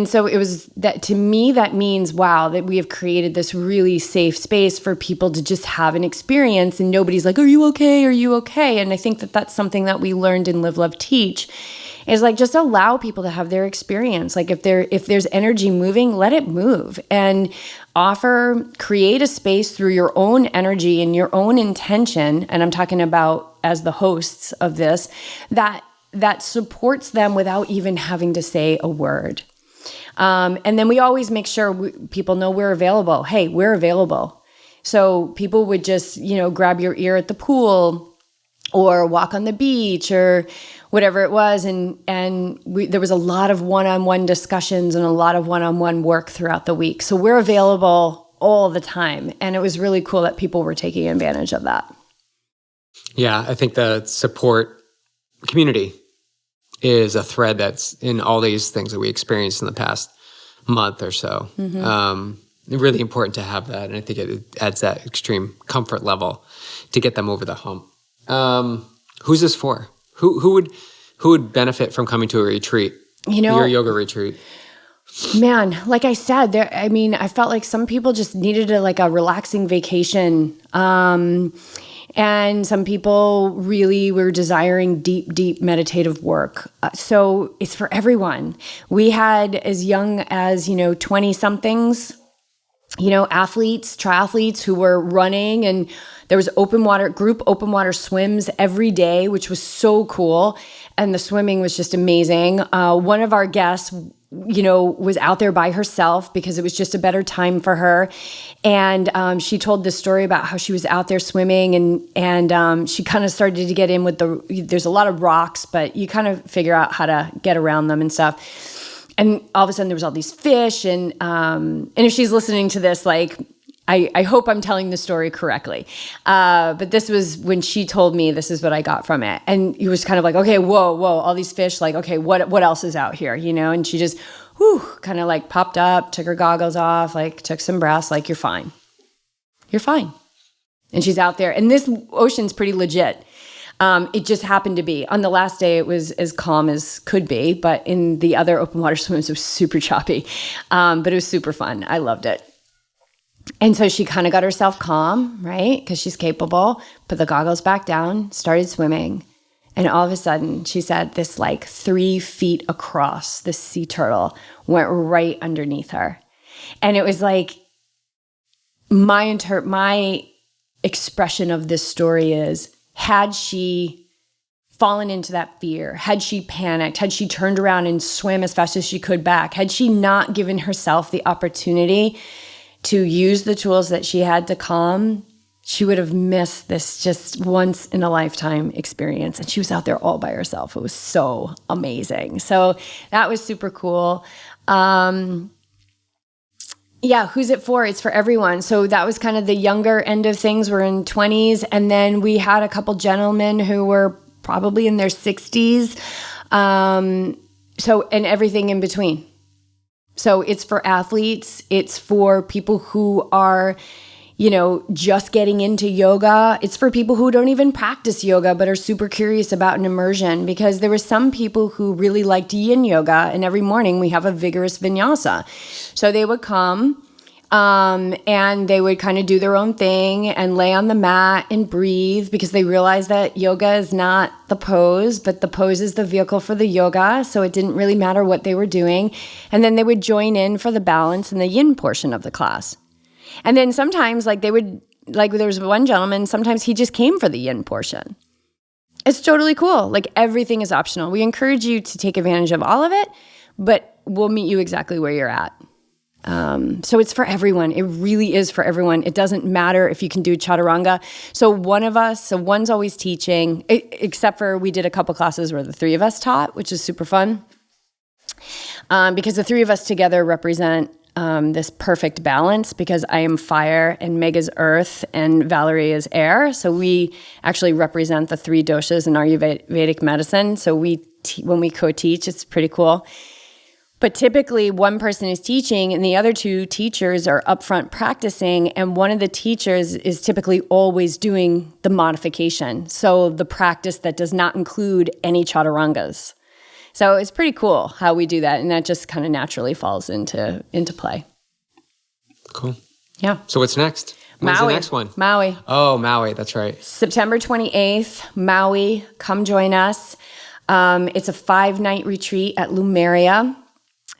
so it was that, to me, that means, wow, that we have created this really safe space for people to just have an experience, and nobody's like, are you okay? Are you okay? And I think that that's something that we learned in Live, Love, Teach. is like, just allow people to have their experience. Like if there's energy moving, let it move, and create a space through your own energy and your own intention. And I'm talking about as the hosts of this, that supports them without even having to say a word. And then we always make sure people know we're available. Hey, we're available. So people would just, grab your ear at the pool or walk on the beach or whatever it was. And there was a lot of one-on-one discussions and a lot of one-on-one work throughout the week. So we're available all the time. And it was really cool that people were taking advantage of that. Yeah, I think the support community is a thread that's in all these things that we experienced in the past month or so. Really important to have that. And I think it adds that extreme comfort level to get them over the hump. Who's this for? Who would benefit from coming to a retreat? Your yoga retreat? Man, like I said, I felt like some people just needed a relaxing vacation. And some people really were desiring deep, deep meditative work. So it's for everyone. We had as young as, 20-somethings, athletes, triathletes who were running, and there was group open water swims every day, which was so cool. And the swimming was just amazing. One of our guests, was out there by herself because it was just a better time for her. And she told this story about how she was out there swimming and she kind of started to get in with there's a lot of rocks, but you kind of figure out how to get around them and stuff. And all of a sudden there was all these fish. And if she's listening to this, I hope I'm telling the story correctly. But this was when she told me this is what I got from it. And it was kind of like, okay, whoa, all these fish, okay, what else is out here, And she just, kind of popped up, took her goggles off, took some breaths, you're fine. You're fine. And she's out there. And this ocean's pretty legit. It just happened to be. On the last day, it was as calm as could be. But in the other open water swims, it was super choppy. But it was super fun. I loved it. And so she kind of got herself calm, right? Because she's capable, put the goggles back down, started swimming. And all of a sudden, she said this 3 feet across, this sea turtle went right underneath her. And it was my expression of this story is, had she fallen into that fear, had she panicked, had she turned around and swam as fast as she could back, had she not given herself the opportunity to use the tools that she had to calm, she would have missed this just once in a lifetime experience. And she was out there all by herself. It was so amazing. So that was super cool. Who's it for? It's for everyone. So that was kind of the younger end of things. We're in 20s. And then we had a couple gentlemen who were probably in their 60s. And everything in between. So it's for athletes, it's for people who are, just getting into yoga. It's for people who don't even practice yoga, but are super curious about an immersion, because there were some people who really liked yin yoga, and every morning we have a vigorous vinyasa. So they would come, and they would kind of do their own thing and lay on the mat and breathe, because they realized that yoga is not the pose, but the pose is the vehicle for the yoga. So it didn't really matter what they were doing. And then they would join in for the balance and the yin portion of the class. And then sometimes there was one gentleman, sometimes he just came for the yin portion. It's totally cool. Everything is optional. We encourage you to take advantage of all of it, but we'll meet you exactly where you're at. So it's for everyone. It really is for everyone. It doesn't matter if you can do chaturanga. So one's always teaching, except for we did a couple classes where the 3 of us taught, which is super fun. Because the 3 of us together represent this perfect balance, because I am fire and Meg is earth and Valerie is air. So we actually represent the 3 doshas in Ayurvedic medicine. So when we co-teach, it's pretty cool. But typically one person is teaching and the other 2 teachers are up front practicing, and one of the teachers is typically always doing the modification. So the practice that does not include any chaturangas. So it's pretty cool how we do that, and that just kind of naturally falls into play. Cool. Yeah. So what's next? When's Maui. the next one? Maui. Oh, Maui. That's right. September 28th, Maui. Come join us. It's a 5-night retreat at Lumeria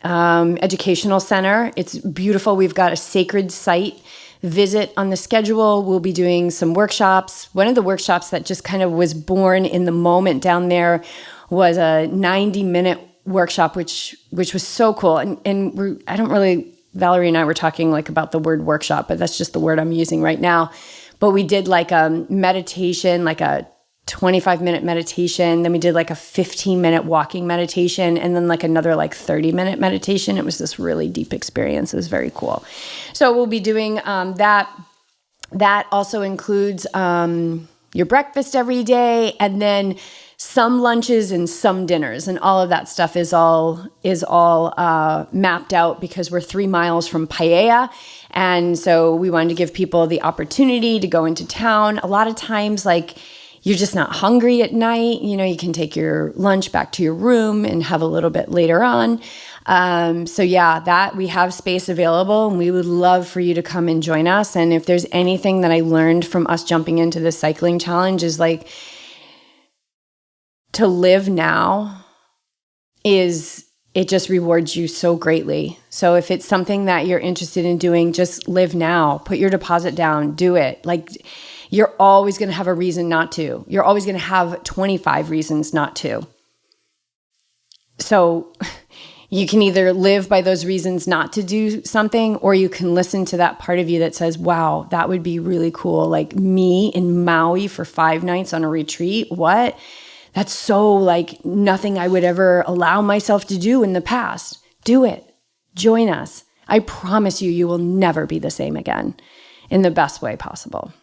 Educational Center. It's beautiful. We've got a sacred site visit on the schedule. We'll be doing some workshops. One of the workshops that just kind of was born in the moment down there was a 90-minute workshop, which was so cool. And I don't really, Valerie and I were talking like about the word workshop, but that's just the word I'm using right now. But we did like a meditation, like a 25-minute meditation. Then we did like a 15-minute walking meditation, and then like another like 30-minute meditation. It was this really deep experience. It was very cool. So we'll be doing that. That also includes your breakfast every day, and then some lunches and some dinners, and all of that stuff is all mapped out because we're 3 miles from Paella. And so we wanted to give people the opportunity to go into town. A lot of times, like, you're just not hungry at night. You know, you can take your lunch back to your room and have a little bit later on. So yeah, that we have space available, and we would love for you to come and join us. And if there's anything that I learned from us jumping into the cycling challenge is like, to live now it just rewards you so greatly. So if it's something that you're interested in doing, just live now, put your deposit down, do it. Like, you're always going to have a reason not to. You're always going to have 25 reasons not to. So you can either live by those reasons not to do something, or you can listen to that part of you that says, wow, that would be really cool. Like me in Maui for 5 nights on a retreat. What? That's so like nothing I would ever allow myself to do in the past. Do it. Join us. I promise you, you will never be the same again in the best way possible.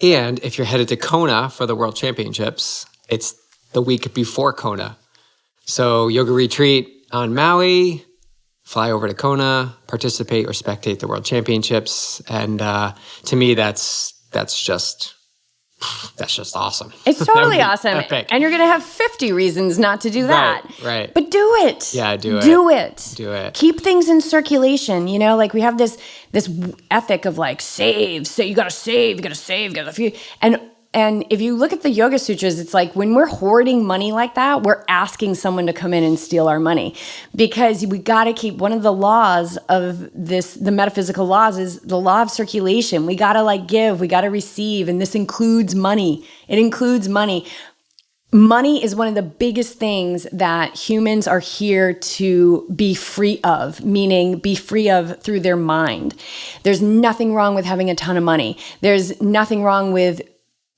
And if you're headed to Kona for the World Championships, it's the week before Kona. So yoga retreat on Maui, fly over to Kona, participate or spectate the World Championships. And to me, that's just awesome. It's totally awesome. Epic. And you're going to have 50 reasons not to do that. Right. But do it. Yeah, do it. Do it. Keep things in circulation. You know, like we have this ethic of like save. So you got to save, you got to and if you look at the Yoga Sutras, it's like when we're hoarding money like that, we're asking someone to come in and steal our money, because we got to keep, one of the laws of this, the metaphysical laws, is the law of circulation. We got to like give, we got to receive. And this includes money. It includes money. Money is one of the biggest things that humans are here to be free of, meaning be free of through their mind. There's nothing wrong with having a ton of money. There's nothing wrong with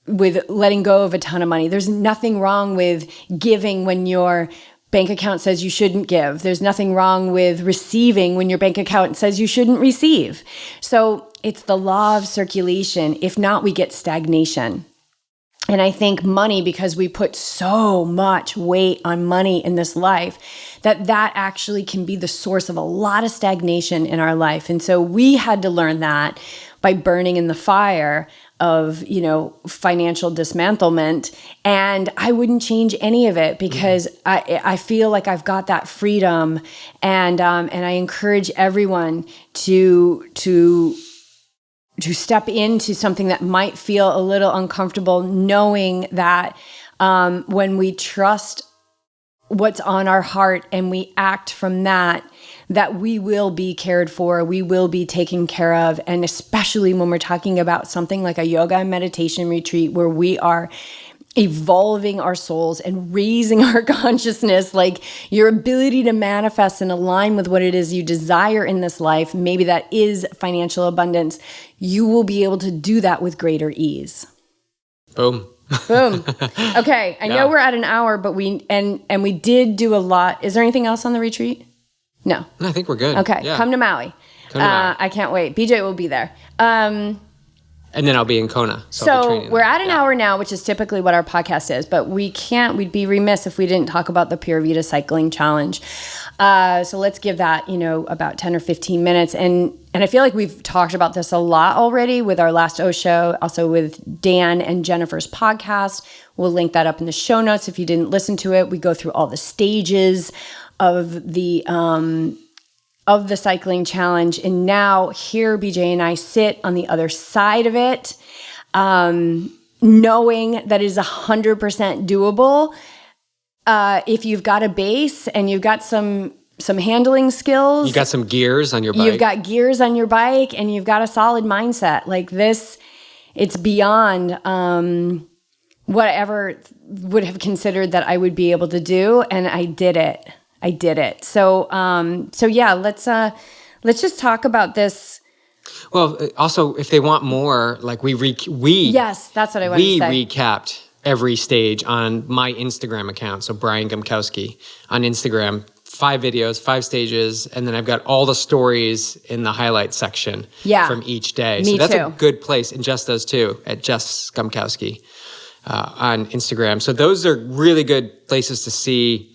letting go of a ton of money. There's nothing wrong with giving when your bank account says you shouldn't give. There's nothing wrong with receiving when your bank account says you shouldn't receive. So it's the law of circulation. If not, we get stagnation. And I think money, because we put so much weight on money in this life, that actually can be the source of a lot of stagnation in our life. And so we had to learn that by burning in the fire of, you know, financial dismantlement. And I wouldn't change any of it, because I feel like I've got that freedom. And I encourage everyone to step into something that might feel a little uncomfortable, knowing that when we trust what's on our heart and we act from that we will be cared for, we will be taken care of. And especially when we're talking about something like a yoga and meditation retreat, where we are evolving our souls and raising our consciousness, like your ability to manifest and align with what it is you desire in this life, maybe that is financial abundance, you will be able to do that with greater ease. Boom. Okay. I know we're at an hour, but we did do a lot. Is there anything else on the retreat? No. I think we're good. Okay. Yeah. Come to Maui. I can't wait. BJ will be there. And then I'll be in Kona. So we're at an hour now, which is typically what our podcast is, but we'd be remiss if we didn't talk about the Pura Vida Cycling Challenge. So let's give that, about 10 or 15 minutes. And I feel like we've talked about this a lot already with our last O show, also with Dan and Jennifer's podcast. We'll link that up in the show notes if you didn't listen to it. We go through all the stages of the cycling challenge. And now here BJ and I sit on the other side of it, knowing that it is 100% doable. if you've got a base and you've got some handling skills, you got some gears on your bike. You've got gears on your bike, and you've got a solid mindset. Like this, it's beyond what I ever would have considered that I would be able to do, and I did it. So yeah, let's just talk about this. Well, also, if they want more, like yes, that's what I want to say. We recapped every stage on my Instagram account. So Brian Gumkowski on Instagram, 5 videos, 5 stages, and then I've got all the stories in the highlight section from each day. Me so that's too. A good place, and Jess does too, at Jess Gumkowski on Instagram. So those are really good places to see,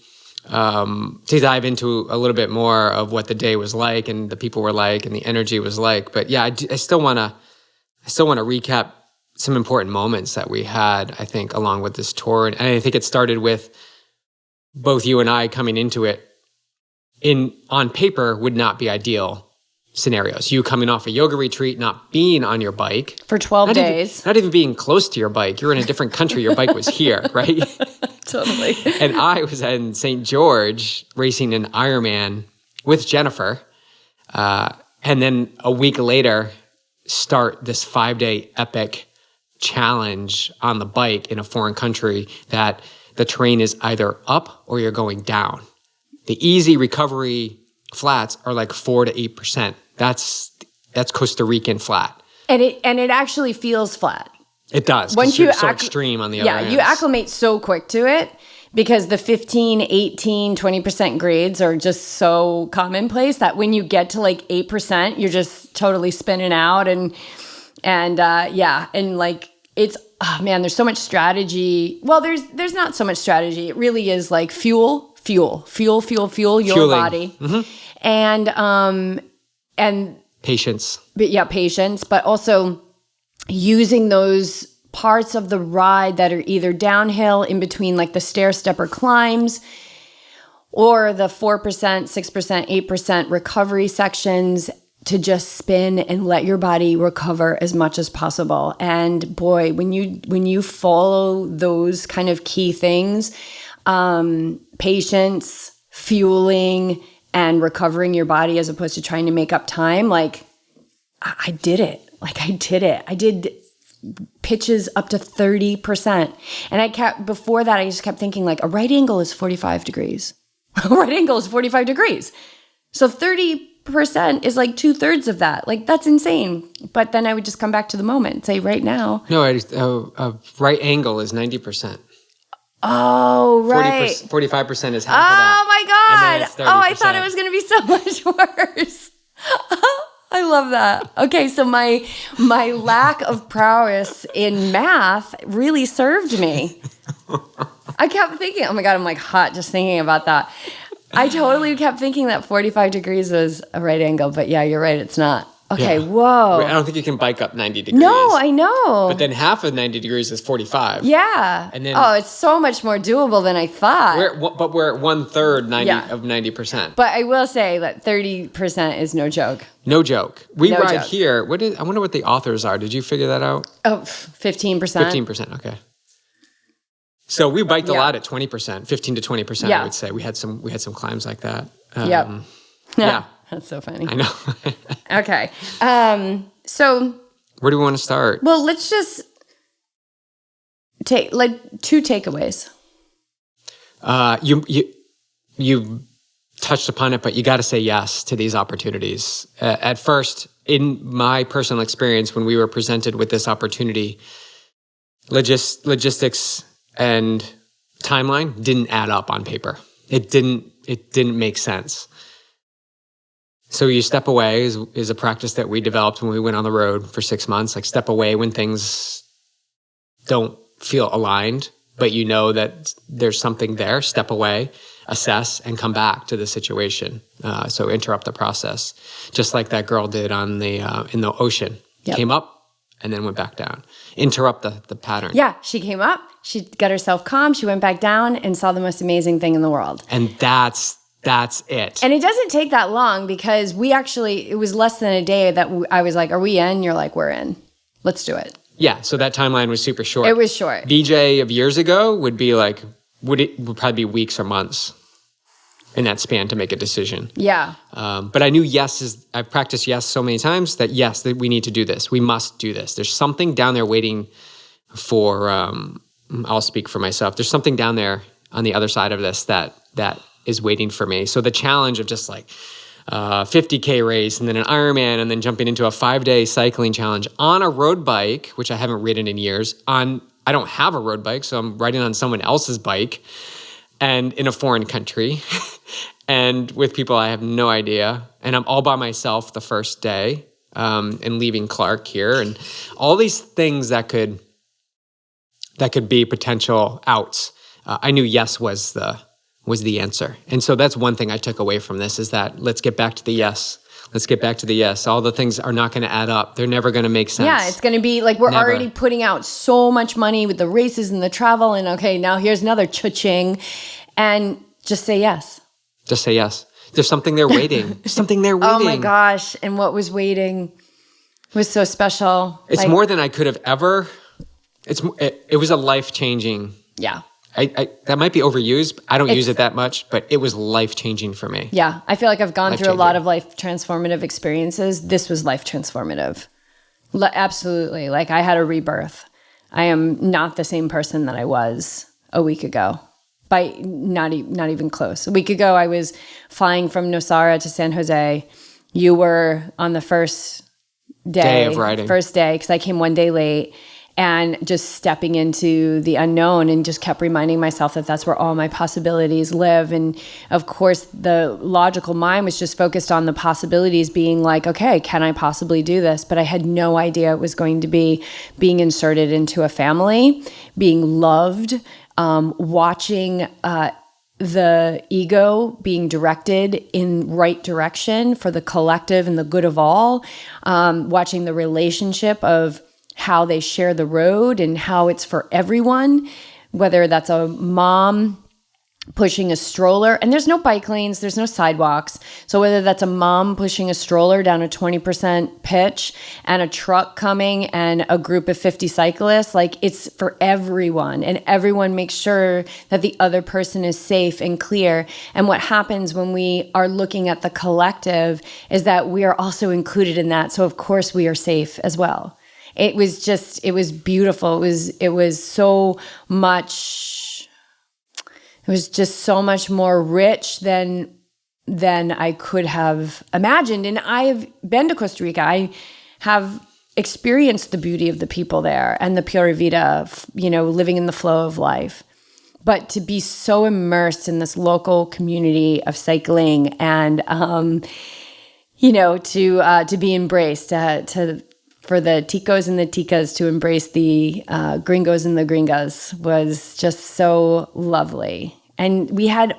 to dive into a little bit more of what the day was like and the people were like and the energy was like. But yeah, I still want to recap some important moments that we had, I think, along with this tour. And I think it started with both you and I coming into it on paper would not be ideal scenarios. You coming off a yoga retreat, not being on your bike. For 12 days. Not even being close to your bike. You're in a different country. Your bike was here, right? Totally. And I was in St. George racing an Ironman with Jennifer. And then a week later, start this 5-day epic challenge on the bike in a foreign country that the terrain is either up or you're going down. The easy recovery flats are like 4 to 8%. That's Costa Rican flat. And it actually feels flat. It does. Once you're so extreme on the other end. Yeah, you acclimate so quick to it because the 15, 18, 20% grades are just so commonplace that when you get to like 8%, you're just totally spinning out and like it's, oh man, there's so much strategy. Well, there's not so much strategy. It really is like fuel your Fueling. body. Mm-hmm. And patience. But yeah, patience, but also using those parts of the ride that are either downhill in between like the stair stepper climbs or the 4%, 6%, 8% recovery sections to just spin and let your body recover as much as possible. And boy, when you follow those kind of key things, patience, fueling, and recovering your body as opposed to trying to make up time, like I did it. I did pitches up to 30%. And before that, I just kept thinking like a right angle is 45 degrees. A right angle is 45 degrees. So 30% is like 2/3 of that. Like that's insane. But then I would just come back to the moment and say right now. No, a right angle is 90%. Oh, right. 45% is half of that. Oh my God. Oh, I thought it was going to be so much worse. I love that. Okay, so my lack of prowess in math really served me. I kept thinking, oh my God, I'm like hot just thinking about that. I totally kept thinking that 45 degrees was a right angle, but yeah, you're right, it's not. Okay, yeah. Whoa. I don't think you can bike up 90 degrees. No, I know. But then half of 90 degrees is 45. Yeah. And then, it's so much more doable than I thought. We're at 1/3 of 90%. But I will say that 30% is no joke. No joke. We ride here. I wonder what the authors are. Did you figure that out? Oh, 15%. 15%, okay. So we biked a lot at 20%, 15 to 20%, I would say. We had some climbs like that. Yep. Yeah. That's so funny. I know. Okay. So where do we want to start? Well, let's just take like 2 takeaways. You touched upon it, but you got to say yes to these opportunities. At first, in my personal experience, when we were presented with this opportunity, logistics and timeline didn't add up on paper. It didn't make sense. So you step away is a practice that we developed when we went on the road for 6 months. Like step away when things don't feel aligned, but you know that there's something there. Step away, assess, and come back to the situation. So interrupt the process, just like that girl did in the ocean. Yep. Came up and then went back down. Interrupt the pattern. Yeah, she came up, she got herself calm, she went back down and saw the most amazing thing in the world. And that's it. And it doesn't take that long because it was less than a day that I was like, are we in? You're like, we're in. Let's do it. Yeah, so that timeline was super short. It was short. VJ of years ago would be like would probably be weeks or months in that span to make a decision. Yeah. But I knew I've practiced yes so many times that yes, that we need to do this. We must do this. There's something down there waiting for, I'll speak for myself. There's something down there on the other side of this that is waiting for me. So the challenge of just like 50K race and then an Ironman and then jumping into a 5-day cycling challenge on a road bike, which I haven't ridden in years. I don't have a road bike, so I'm riding on someone else's bike and in a foreign country and with people I have no idea. And I'm all by myself the first day and leaving Clark here and all these things that could be potential outs. I knew yes was the answer. And so that's one thing I took away from this is that let's get back to the yes. Let's get back to the yes. All the things are not going to add up. They're never going to make sense. Yeah, it's going to be like we're already putting out so much money with the races and the travel. And okay, now here's another cha-ching. And just say yes. Just say yes. There's something there waiting. Something there waiting. Oh my gosh. And what was waiting was so special. It's more than I could have ever. It was a life-changing. Yeah. That might be overused. I don't use it that much, but it was life-changing for me. Yeah. I feel like I've gone through a lot of life transformative experiences. This was life transformative. Absolutely. Like I had a rebirth. I am not the same person that I was a week ago. By not even close. A week ago, I was flying from Nosara to San Jose. You were on the first day of riding. First day, because I came one day late. And just stepping into the unknown and just kept reminding myself that that's where all my possibilities live. And of course, the logical mind was just focused on the possibilities being like, okay, can I possibly do this? But I had no idea it was going to be being inserted into a family, being loved, watching the ego being directed in right direction for the collective and the good of all, watching the relationship of how they share the road and how it's for everyone, whether that's a mom pushing a stroller, and there's no bike lanes, there's no sidewalks. So whether that's a mom pushing a stroller down a 20% pitch and a truck coming and a group of 50 cyclists, like it's for everyone, and everyone makes sure that the other person is safe and clear. And what happens when we are looking at the collective is that we are also included in that. So of course we are safe as well. It was beautiful. It was so much, it was just so much more rich than I could have imagined. And I've been to Costa Rica. I have experienced the beauty of the people there and the Pura Vida, living in the flow of life. But to be so immersed in this local community of cycling and, to be embraced, for the ticos and the ticas to embrace the gringos and the gringas was just so lovely. And we had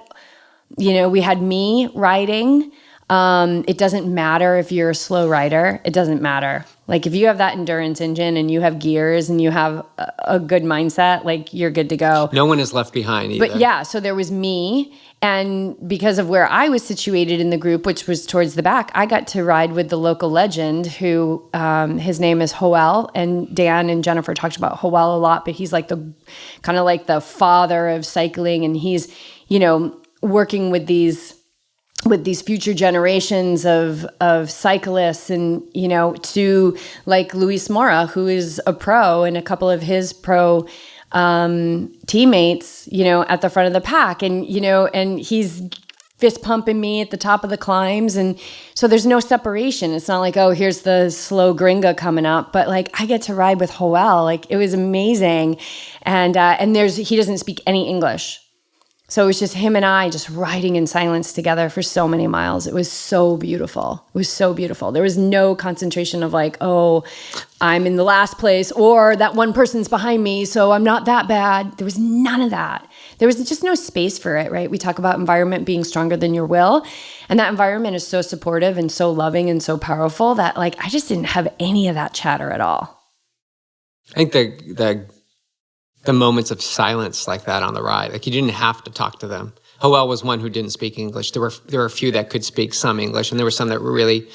me riding. It doesn't matter if you're a slow rider. It doesn't matter. Like if you have that endurance engine and you have gears and you have a good mindset, like you're good to go. No one is left behind either. But yeah, so there was me. And because of where I was situated in the group, which was towards the back, I got to ride with the local legend who, his name is Joel, and Dan and Jennifer talked about Joel a lot, but he's like the father of cycling. And he's, working with these future generations of cyclists and, to like Luis Mora, who is a pro, and a couple of his pro teammates, at the front of the pack, and, and he's fist pumping me at the top of the climbs. And so there's no separation. It's not like, oh, here's the slow gringa coming up, but like I get to ride with Joel. Like it was amazing. And he doesn't speak any English. So it was just him and I just riding in silence together for so many miles. It was so beautiful. It was so beautiful. There was no concentration of like, oh, I'm in the last place, or that one person's behind me, so I'm not that bad. There was none of that. There was just no space for it, right? We talk about environment being stronger than your will. And that environment is so supportive and so loving and so powerful that like, I just didn't have any of that chatter at all. I think the moments of silence like that on the ride, like you didn't have to talk to them. Joel was one who didn't speak English. There were a few that could speak some English, and there were some that were really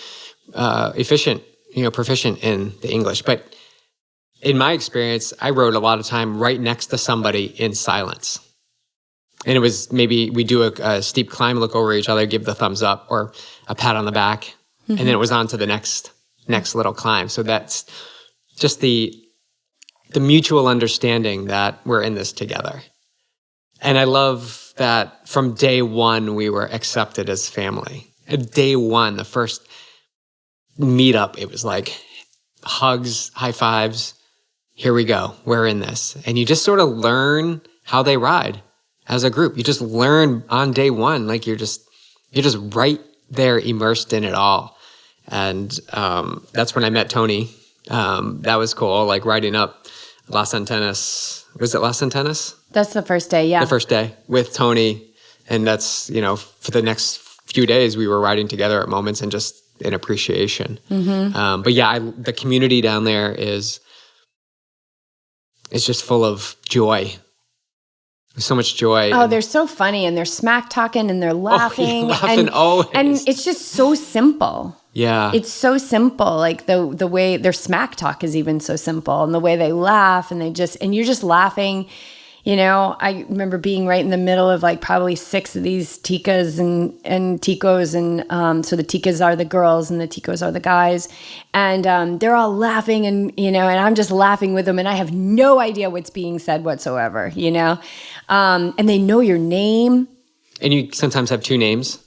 proficient in the English. But in my experience, I rode a lot of time right next to somebody in silence. And it was maybe we do a steep climb, look over each other, give the thumbs up or a pat on the back. And then it was on to the next little climb. So that's just the mutual understanding that we're in this together. And I love that from day one, we were accepted as family. At day one, the first meetup, it was like hugs, high fives. Here we go. We're in this. And you just sort of learn how they ride as a group. You just learn on day one, like you're just right there immersed in it all. And that's when I met Tony. That was cool, like riding up Las Antenas. Was it Las Antenas? That's the first day, yeah. The first day with Tony. And that's, for the next few days, we were riding together at moments and just in appreciation. But yeah, the community down there is just full of joy. There's so much joy. Oh, they're so funny, and they're smack talking, and they're laughing. Laughing always. And it's just so simple. Yeah. It's so simple. Like the way their smack talk is even so simple, and the way they laugh, and you're just laughing. I remember being right in the middle of like probably 6 of these Tikas and Ticos. And so the Tikas are the girls and the Ticos are the guys. And they're all laughing and I'm just laughing with them. And I have no idea what's being said whatsoever, and they know your name. And you sometimes have 2 names.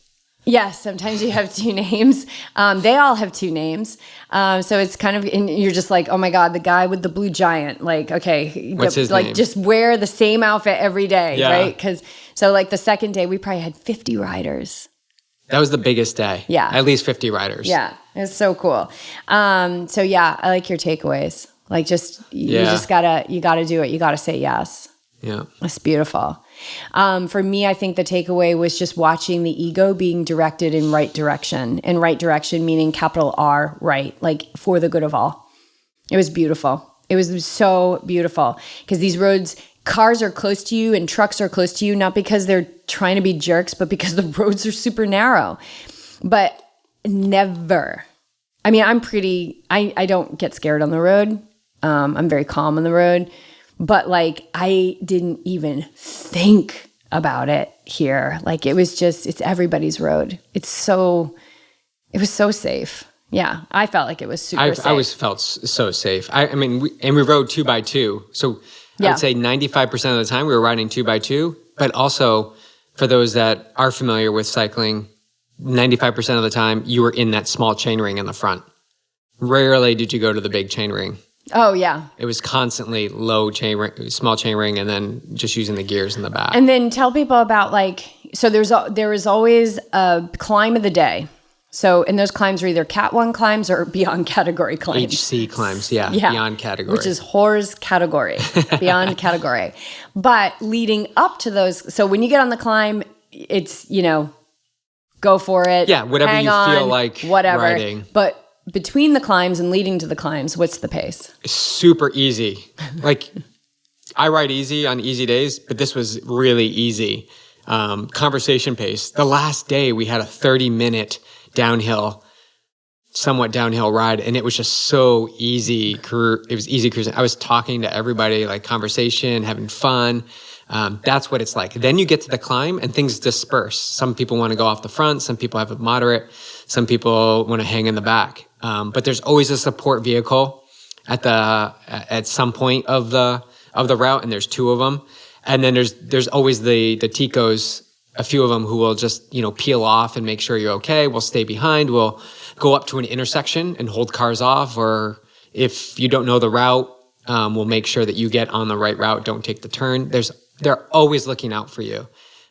Yes, sometimes you have 2 names. They all have 2 names. So it's kind of, and you're just like, oh my God, the guy with the blue giant. Like, okay. What's his name? Just wear the same outfit every day, yeah. right? So like the second day, we probably had 50 riders. That was the biggest day. Yeah. At least 50 riders. Yeah, it's so cool. So yeah, I like your takeaways. Like you gotta do it. You gotta say yes. Yeah. It's beautiful. For me, I think the takeaway was just watching the ego being directed in right direction, and right direction meaning capital R, right, like for the good of all. It was beautiful. It was so beautiful because these roads, cars are close to you and trucks are close to you, not because they're trying to be jerks, but because the roads are super narrow. But never, I mean, I don't get scared on the road. I'm very calm on the road. But like, I didn't even think about it here. Like it's everybody's road. It was so safe. Yeah. I felt like it was super safe. I always felt so safe. I mean, we rode 2x2. So I would say 95% of the time we were riding 2x2, but also for those that are familiar with cycling, 95% of the time you were in that small chain ring in the front. Rarely did you go to the big chain ring. Oh, yeah. It was constantly low chain ring, small chain ring, and then just using the gears in the back. And then tell people about so there is always a climb of the day. So, and those climbs are either Cat 1 climbs or beyond category climbs. HC climbs, yeah, beyond category. Which is HORS category, beyond category. But leading up to those, so when you get on the climb, it's, go for it. Yeah, whatever you feel like whatever. Riding. But between the climbs and leading to the climbs, what's the pace? Super easy. Like, I ride easy on easy days, but this was really easy. Conversation pace. The last day we had a 30-minute somewhat downhill ride, and it was just so easy. It was easy cruising. I was talking to everybody, like conversation, having fun. That's what it's like. Then you get to the climb and things disperse. Some people want to go off the front. Some people have a moderate. Some people want to hang in the back. But there's always a support vehicle at some point of the route, and there's 2 of them. And then there's always the Ticos, a few of them who will just, peel off and make sure you're okay. We'll stay behind. We'll go up to an intersection and hold cars off. Or if you don't know the route, we'll make sure that you get on the right route. Don't take the turn. They're always looking out for you.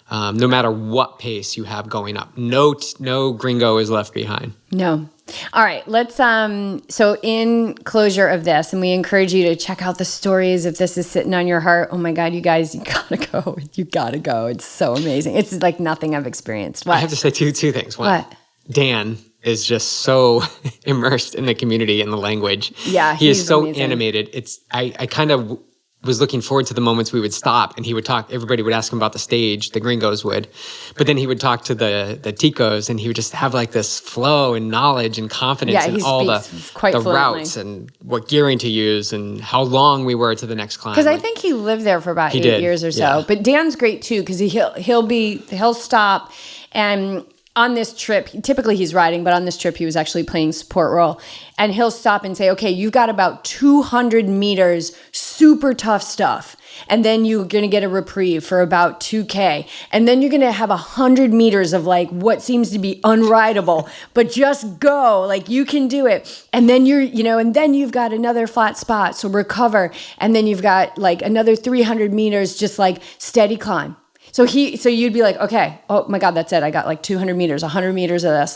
No matter what pace you have going up. No gringo is left behind. No. All right, let's, so in closure of this, and we encourage you to check out the stories if this is sitting on your heart. Oh my God, you guys, you gotta go. You gotta go. It's so amazing. It's like nothing I've experienced. What? I have to say two things. One, what? Dan is just so immersed in the community and the language. Yeah, he is so amazing. animated. I kind of was looking forward to the moments we would stop and he would talk. Everybody would ask him about the stage, the gringos would, but then he would talk to the ticos and he would just have like this flow and knowledge and confidence in all the routes and what gearing to use and how long we were to the next climb. Because I think he lived there for about 8 years or so. Yeah. But Dan's great too, because he'll stop, and on this trip, typically he's riding, but on this trip he was actually playing support role. And he'll stop and say, okay, you've got about 200 meters, super tough stuff. And then you're going to get a reprieve for about 2K. And then you're going to have 100 meters of like what seems to be unrideable, but just go, like you can do it. And then and then you've got another flat spot, so recover. And then you've got like another 300 meters, just like steady climb. So you'd be like, okay, oh my God, that's it. I got like 200 meters, 100 meters of this.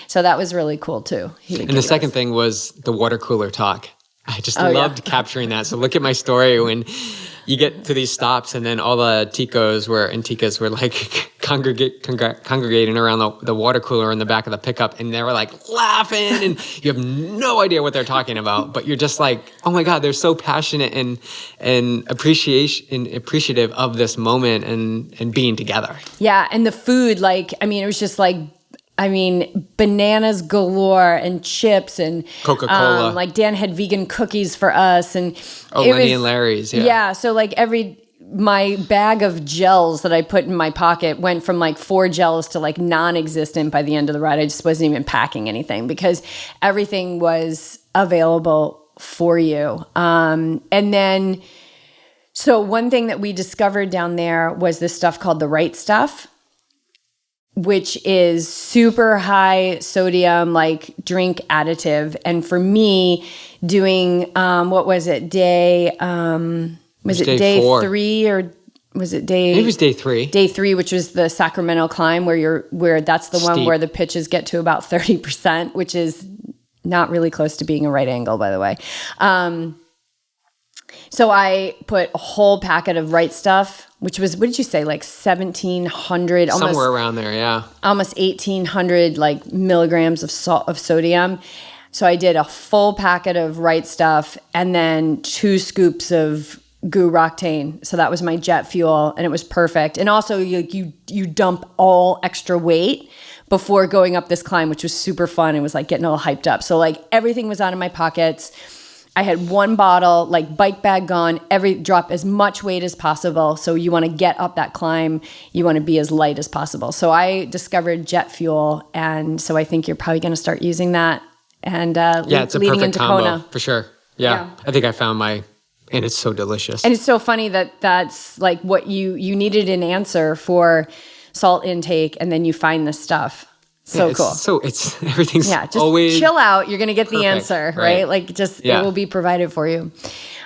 So that was really cool too. And the second thing was the water cooler talk. I just loved capturing that. So look at my story when you get to these stops and then all the ticos were like congregating around the water cooler in the back of the pickup, and they were like laughing, and you have no idea what they're talking about, but you're just like, oh my God, they're so passionate and appreciative of this moment and being together. Yeah, and the food, it was just like, bananas galore and chips and Coca-Cola. Dan had vegan cookies for us, and Lenny and Larry's. Yeah. Yeah. So my bag of gels that I put in my pocket went from like 4 gels to like non-existent by the end of the ride. I just wasn't even packing anything because everything was available for you. And then, so one thing that we discovered down there was this stuff called the right stuff, which is super high sodium, like drink additive. And for me, doing, what was it, day 3 or was it day? It was day 3. Day 3, which was the Sacramento climb where that's the one where the pitches get to about 30%, which is not really close to being a right angle, by the way. So I put a whole packet of right stuff, which was, what did you say, like 1,700? Somewhere around there, yeah. Almost 1,800 milligrams of sodium. So I did a full packet of right stuff and then 2 scoops of Goo Roctane. So that was my jet fuel, and it was perfect. And also you dump all extra weight before going up this climb, which was super fun. It was like getting all hyped up. So like everything was out of my pockets. I had 1 bottle, like bike bag gone, drop as much weight as possible. So you want to get up that climb, you want to be as light as possible. So I discovered jet fuel, and so I think you're probably going to start using that. And it's a leading perfect into combo, Kona. for sure. Yeah, I think I found and it's so delicious. And it's so funny that's like what you needed an answer for salt intake, and then you find this stuff. So cool. So it's everything's just always chill out. You're going to get the answer, right? It will be provided for you.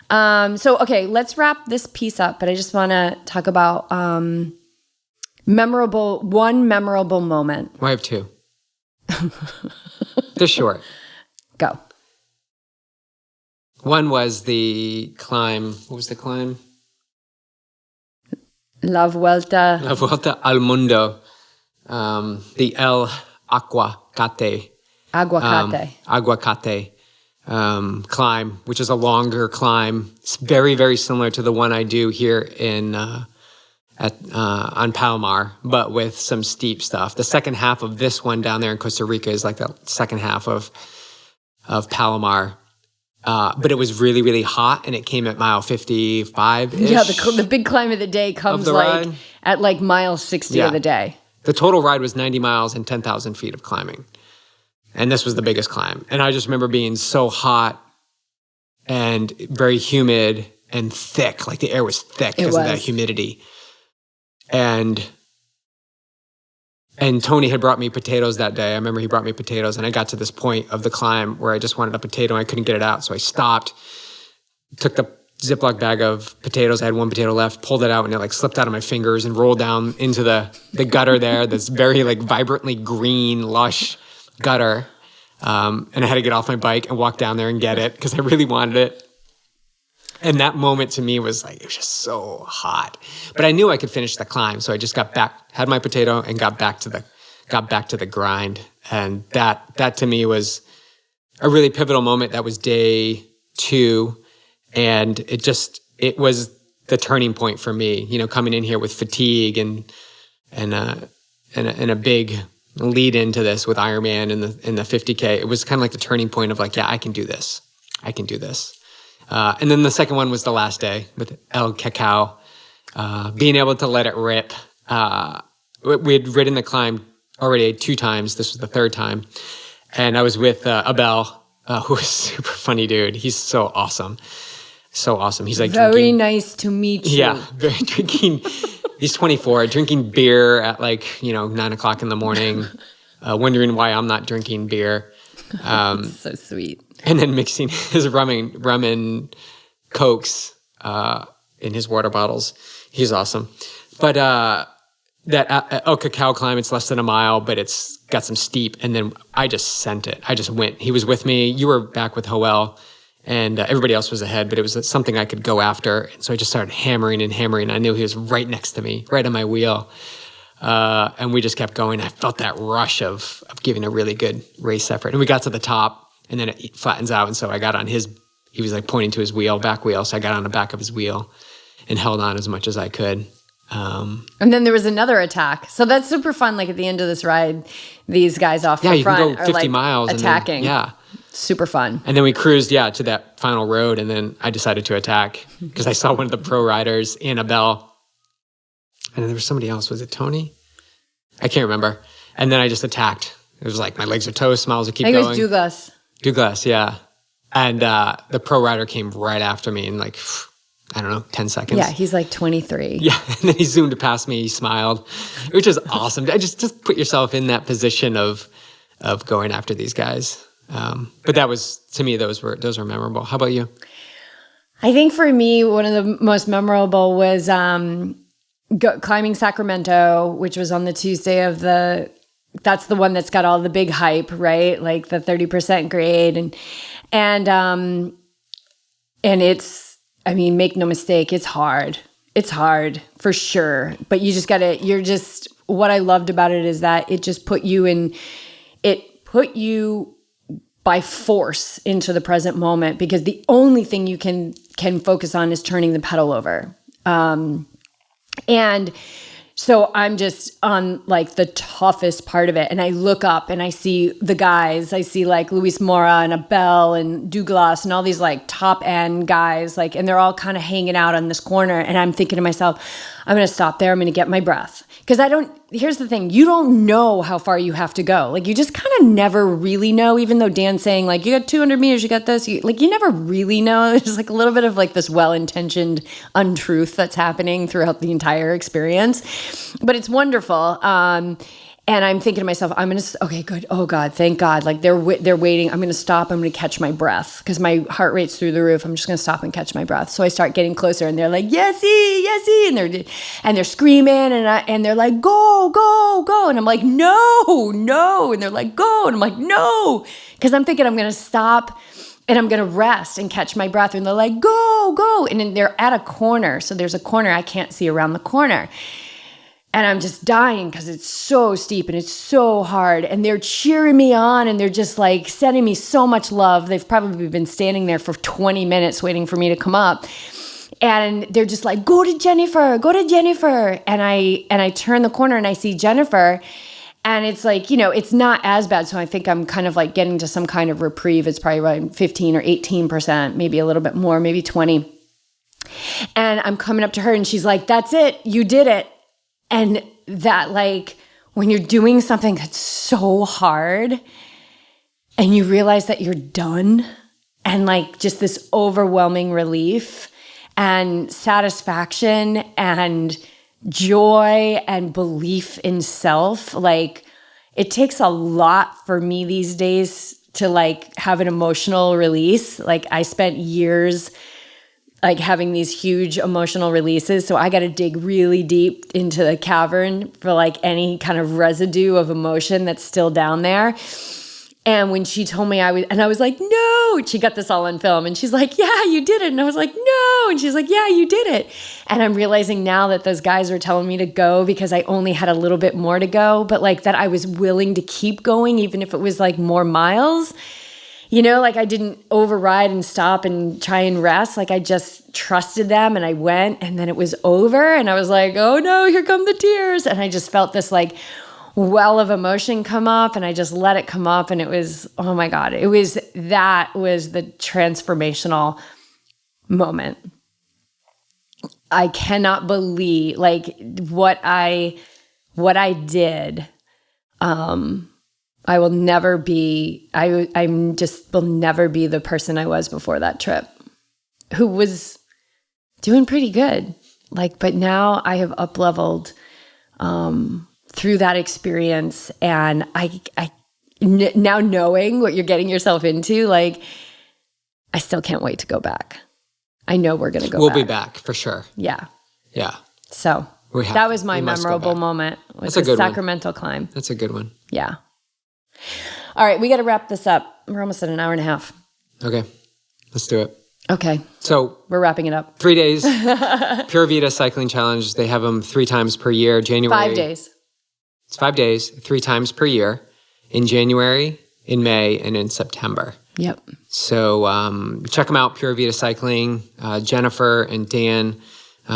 So, okay, let's wrap this piece up, but I just want to talk about one memorable moment. I have 2. They're short. Go. One was the climb. What was the climb? La Vuelta al Mundo. The El Aguacate. Climb, which is a longer climb. It's very, very similar to the one I do here on Palomar, but with some steep stuff. The second half of this one down there in Costa Rica is like the second half of Palomar. But it was really, really hot, and it came at mile 55-ish. Yeah, the big climb of the day comes at mile 60 of the day. The total ride was 90 miles and 10,000 feet of climbing. And this was the biggest climb. And I just remember being so hot and very humid and thick. Like the air was thick because of that humidity. And Tony had brought me potatoes that day. I remember he brought me potatoes, and I got to this point of the climb where I just wanted a potato and I couldn't get it out. So I stopped, took the Ziploc bag of potatoes. I had 1 potato left, pulled it out, and it slipped out of my fingers and rolled down into the gutter there. This very vibrantly green, lush gutter. And I had to get off my bike and walk down there and get it because I really wanted it. And that moment to me was it was just so hot. But I knew I could finish the climb. So I just got back, had my potato, and got back to the grind. And that to me was a really pivotal moment. That was day 2. And it just it was the turning point for me, coming in here with fatigue and a big lead into this with Ironman and the 50K. It was kind of like the turning point of like, yeah, I can do this. And then the second one was the last day with El Cacao, being able to let it rip. We had ridden the climb already 2 times. This was the 3rd time. And I was with Abel, who is a super funny dude. He's so awesome. So awesome. He's like very nice to meet you. Yeah, drinking. He's 24, drinking beer at 9:00 in the morning, wondering why I'm not drinking beer. So sweet. And then mixing his rum and Cokes in his water bottles. He's awesome. But that El Cacao climb, it's less than a mile, but it's got some steep. And then I just sent it. I just went. He was with me. You were back with Joel. And everybody else was ahead, but it was something I could go after. And so I just started hammering. I knew he was right next to me, right on my wheel. And we just kept going. I felt that rush of giving a really good race effort. And we got to the top, and then it flattens out. And so I got on he was like pointing to his back wheel. So I got on the back of his wheel and held on as much as I could. And then there was another attack. So that's super fun. Like at the end of this ride, these guys off the front can go 50 are like miles attacking. And then, super fun. And then we cruised, to that final road. And then I decided to attack because I saw one of the pro riders, Annabelle. And then there was somebody else. Was it Tony? I can't remember. And then I just attacked. It was like my legs are toast, smiles would keep going. I think it was Douglas. Douglas, yeah. And the pro rider came right after me in 10 seconds. Yeah, he's like 23. Yeah, and then he zoomed past me, he smiled, which is awesome. I just put yourself in that position of going after these guys. But that was, to me, those were memorable. How about you? I think for me, one of the most memorable was climbing Sacramento, which was on the Tuesday of that's the one that's got all the big hype, right? Like the 30% grade. And it's, make no mistake, it's hard. It's hard for sure. But what I loved about it is that it just put you by force into the present moment, because the only thing you can focus on is turning the pedal over. And so I'm just on like the toughest part of it. And I look up and I see the guys. I see like Luis Mora and Abel and Douglas and all these like top end guys, and they're all kind of hanging out on this corner. And I'm thinking to myself, I'm going to stop there. I'm going to get my breath. Because here's the thing, you don't know how far you have to go. Like you just kind of never really know, even though Dan's saying like, you got 200 meters, you got this. You never really know. There's like a little bit of like this well-intentioned untruth that's happening throughout the entire experience. But it's wonderful. And I'm thinking to myself, okay, good. Oh God, thank God. Like they're waiting. I'm going to stop. I'm going to catch my breath because my heart rate's through the roof. I'm just going to stop and catch my breath. So I start getting closer and they're like, Yesy, Yesy. And they're screaming and they're like, go, go, go. And I'm like, no. And they're like, go. And I'm like, no. Because I'm thinking I'm going to stop and I'm going to rest and catch my breath. And they're like, go, go. And then they're at a corner. So there's a corner I can't see around the corner. And I'm just dying because it's so steep and it's so hard. And they're cheering me on and they're just like sending me so much love. They've probably been standing there for 20 minutes waiting for me to come up. And they're just like, go to Jennifer. And I turn the corner and I see Jennifer. And it's like, it's not as bad. So I think I'm kind of like getting to some kind of reprieve. It's probably around 15 or 18%, maybe a little bit more, maybe 20. And I'm coming up to her and she's like, that's it. You did it. And that like when you're doing something that's so hard and you realize that you're done and like just this overwhelming relief and satisfaction and joy and belief in self, like it takes a lot for me these days to like have an emotional release. Like I spent years like having these huge emotional releases. So I got to dig really deep into the cavern for like any kind of residue of emotion that's still down there. And when she told me I was like, no, she got this all on film and she's like, yeah, you did it. And I was like, no. And she's like, yeah, you did it. And I'm realizing now that those guys were telling me to go because I only had a little bit more to go, but like that I was willing to keep going, even if it was like more miles. like I didn't override and stop and try and rest. Like I just trusted them and I went, and then it was over and I was like, oh no, here come the tears. And I just felt this like well of emotion come up, and I just let it come up, and it was, oh my God, that was the transformational moment. I cannot believe like what I did. I will never be, I'm just will never be the person I was before that trip, who was doing pretty good. Like, but now I have up-leveled through that experience, and now knowing what you're getting yourself into, like, I still can't wait to go back. I know we're going to go We'll back. be back for sure. Yeah. Yeah. So that was my memorable moment. Was the Sacramento climb. That's a good one. Yeah. All right, we got to wrap this up. We're almost at an hour and a half. Okay, let's do it. Okay. So we're wrapping it up. 3 days, Pura Vida Cycling Challenge. They have them 3 times per year. January. 5 days. It's 5 days, 3 times per year, in January, in May, and in September. Yep. So check them out, Pura Vida Cycling. Jennifer and Dan,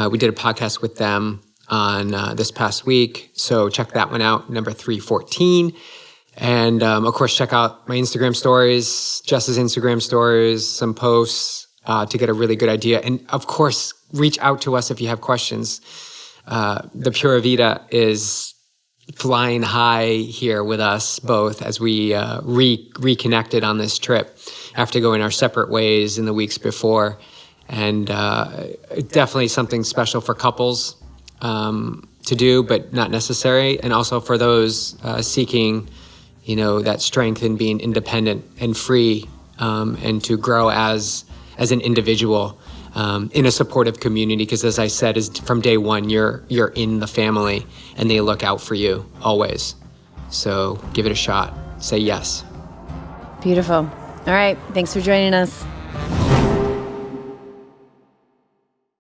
we did a podcast with them on this past week. So check that one out, number 314. And of course, check out my Instagram stories, Jess's Instagram stories, some posts to get a really good idea. And of course, reach out to us if you have questions. The Pura Vida is flying high here with us both as we reconnected on this trip after going our separate ways in the weeks before. And definitely something special for couples to do, but not necessary. And also for those seeking that strength in being independent and free, and to grow as an individual in a supportive community. Because as I said, is from day one, you're in the family and they look out for you always. So give it a shot. Say yes. Beautiful. All right. Thanks for joining us.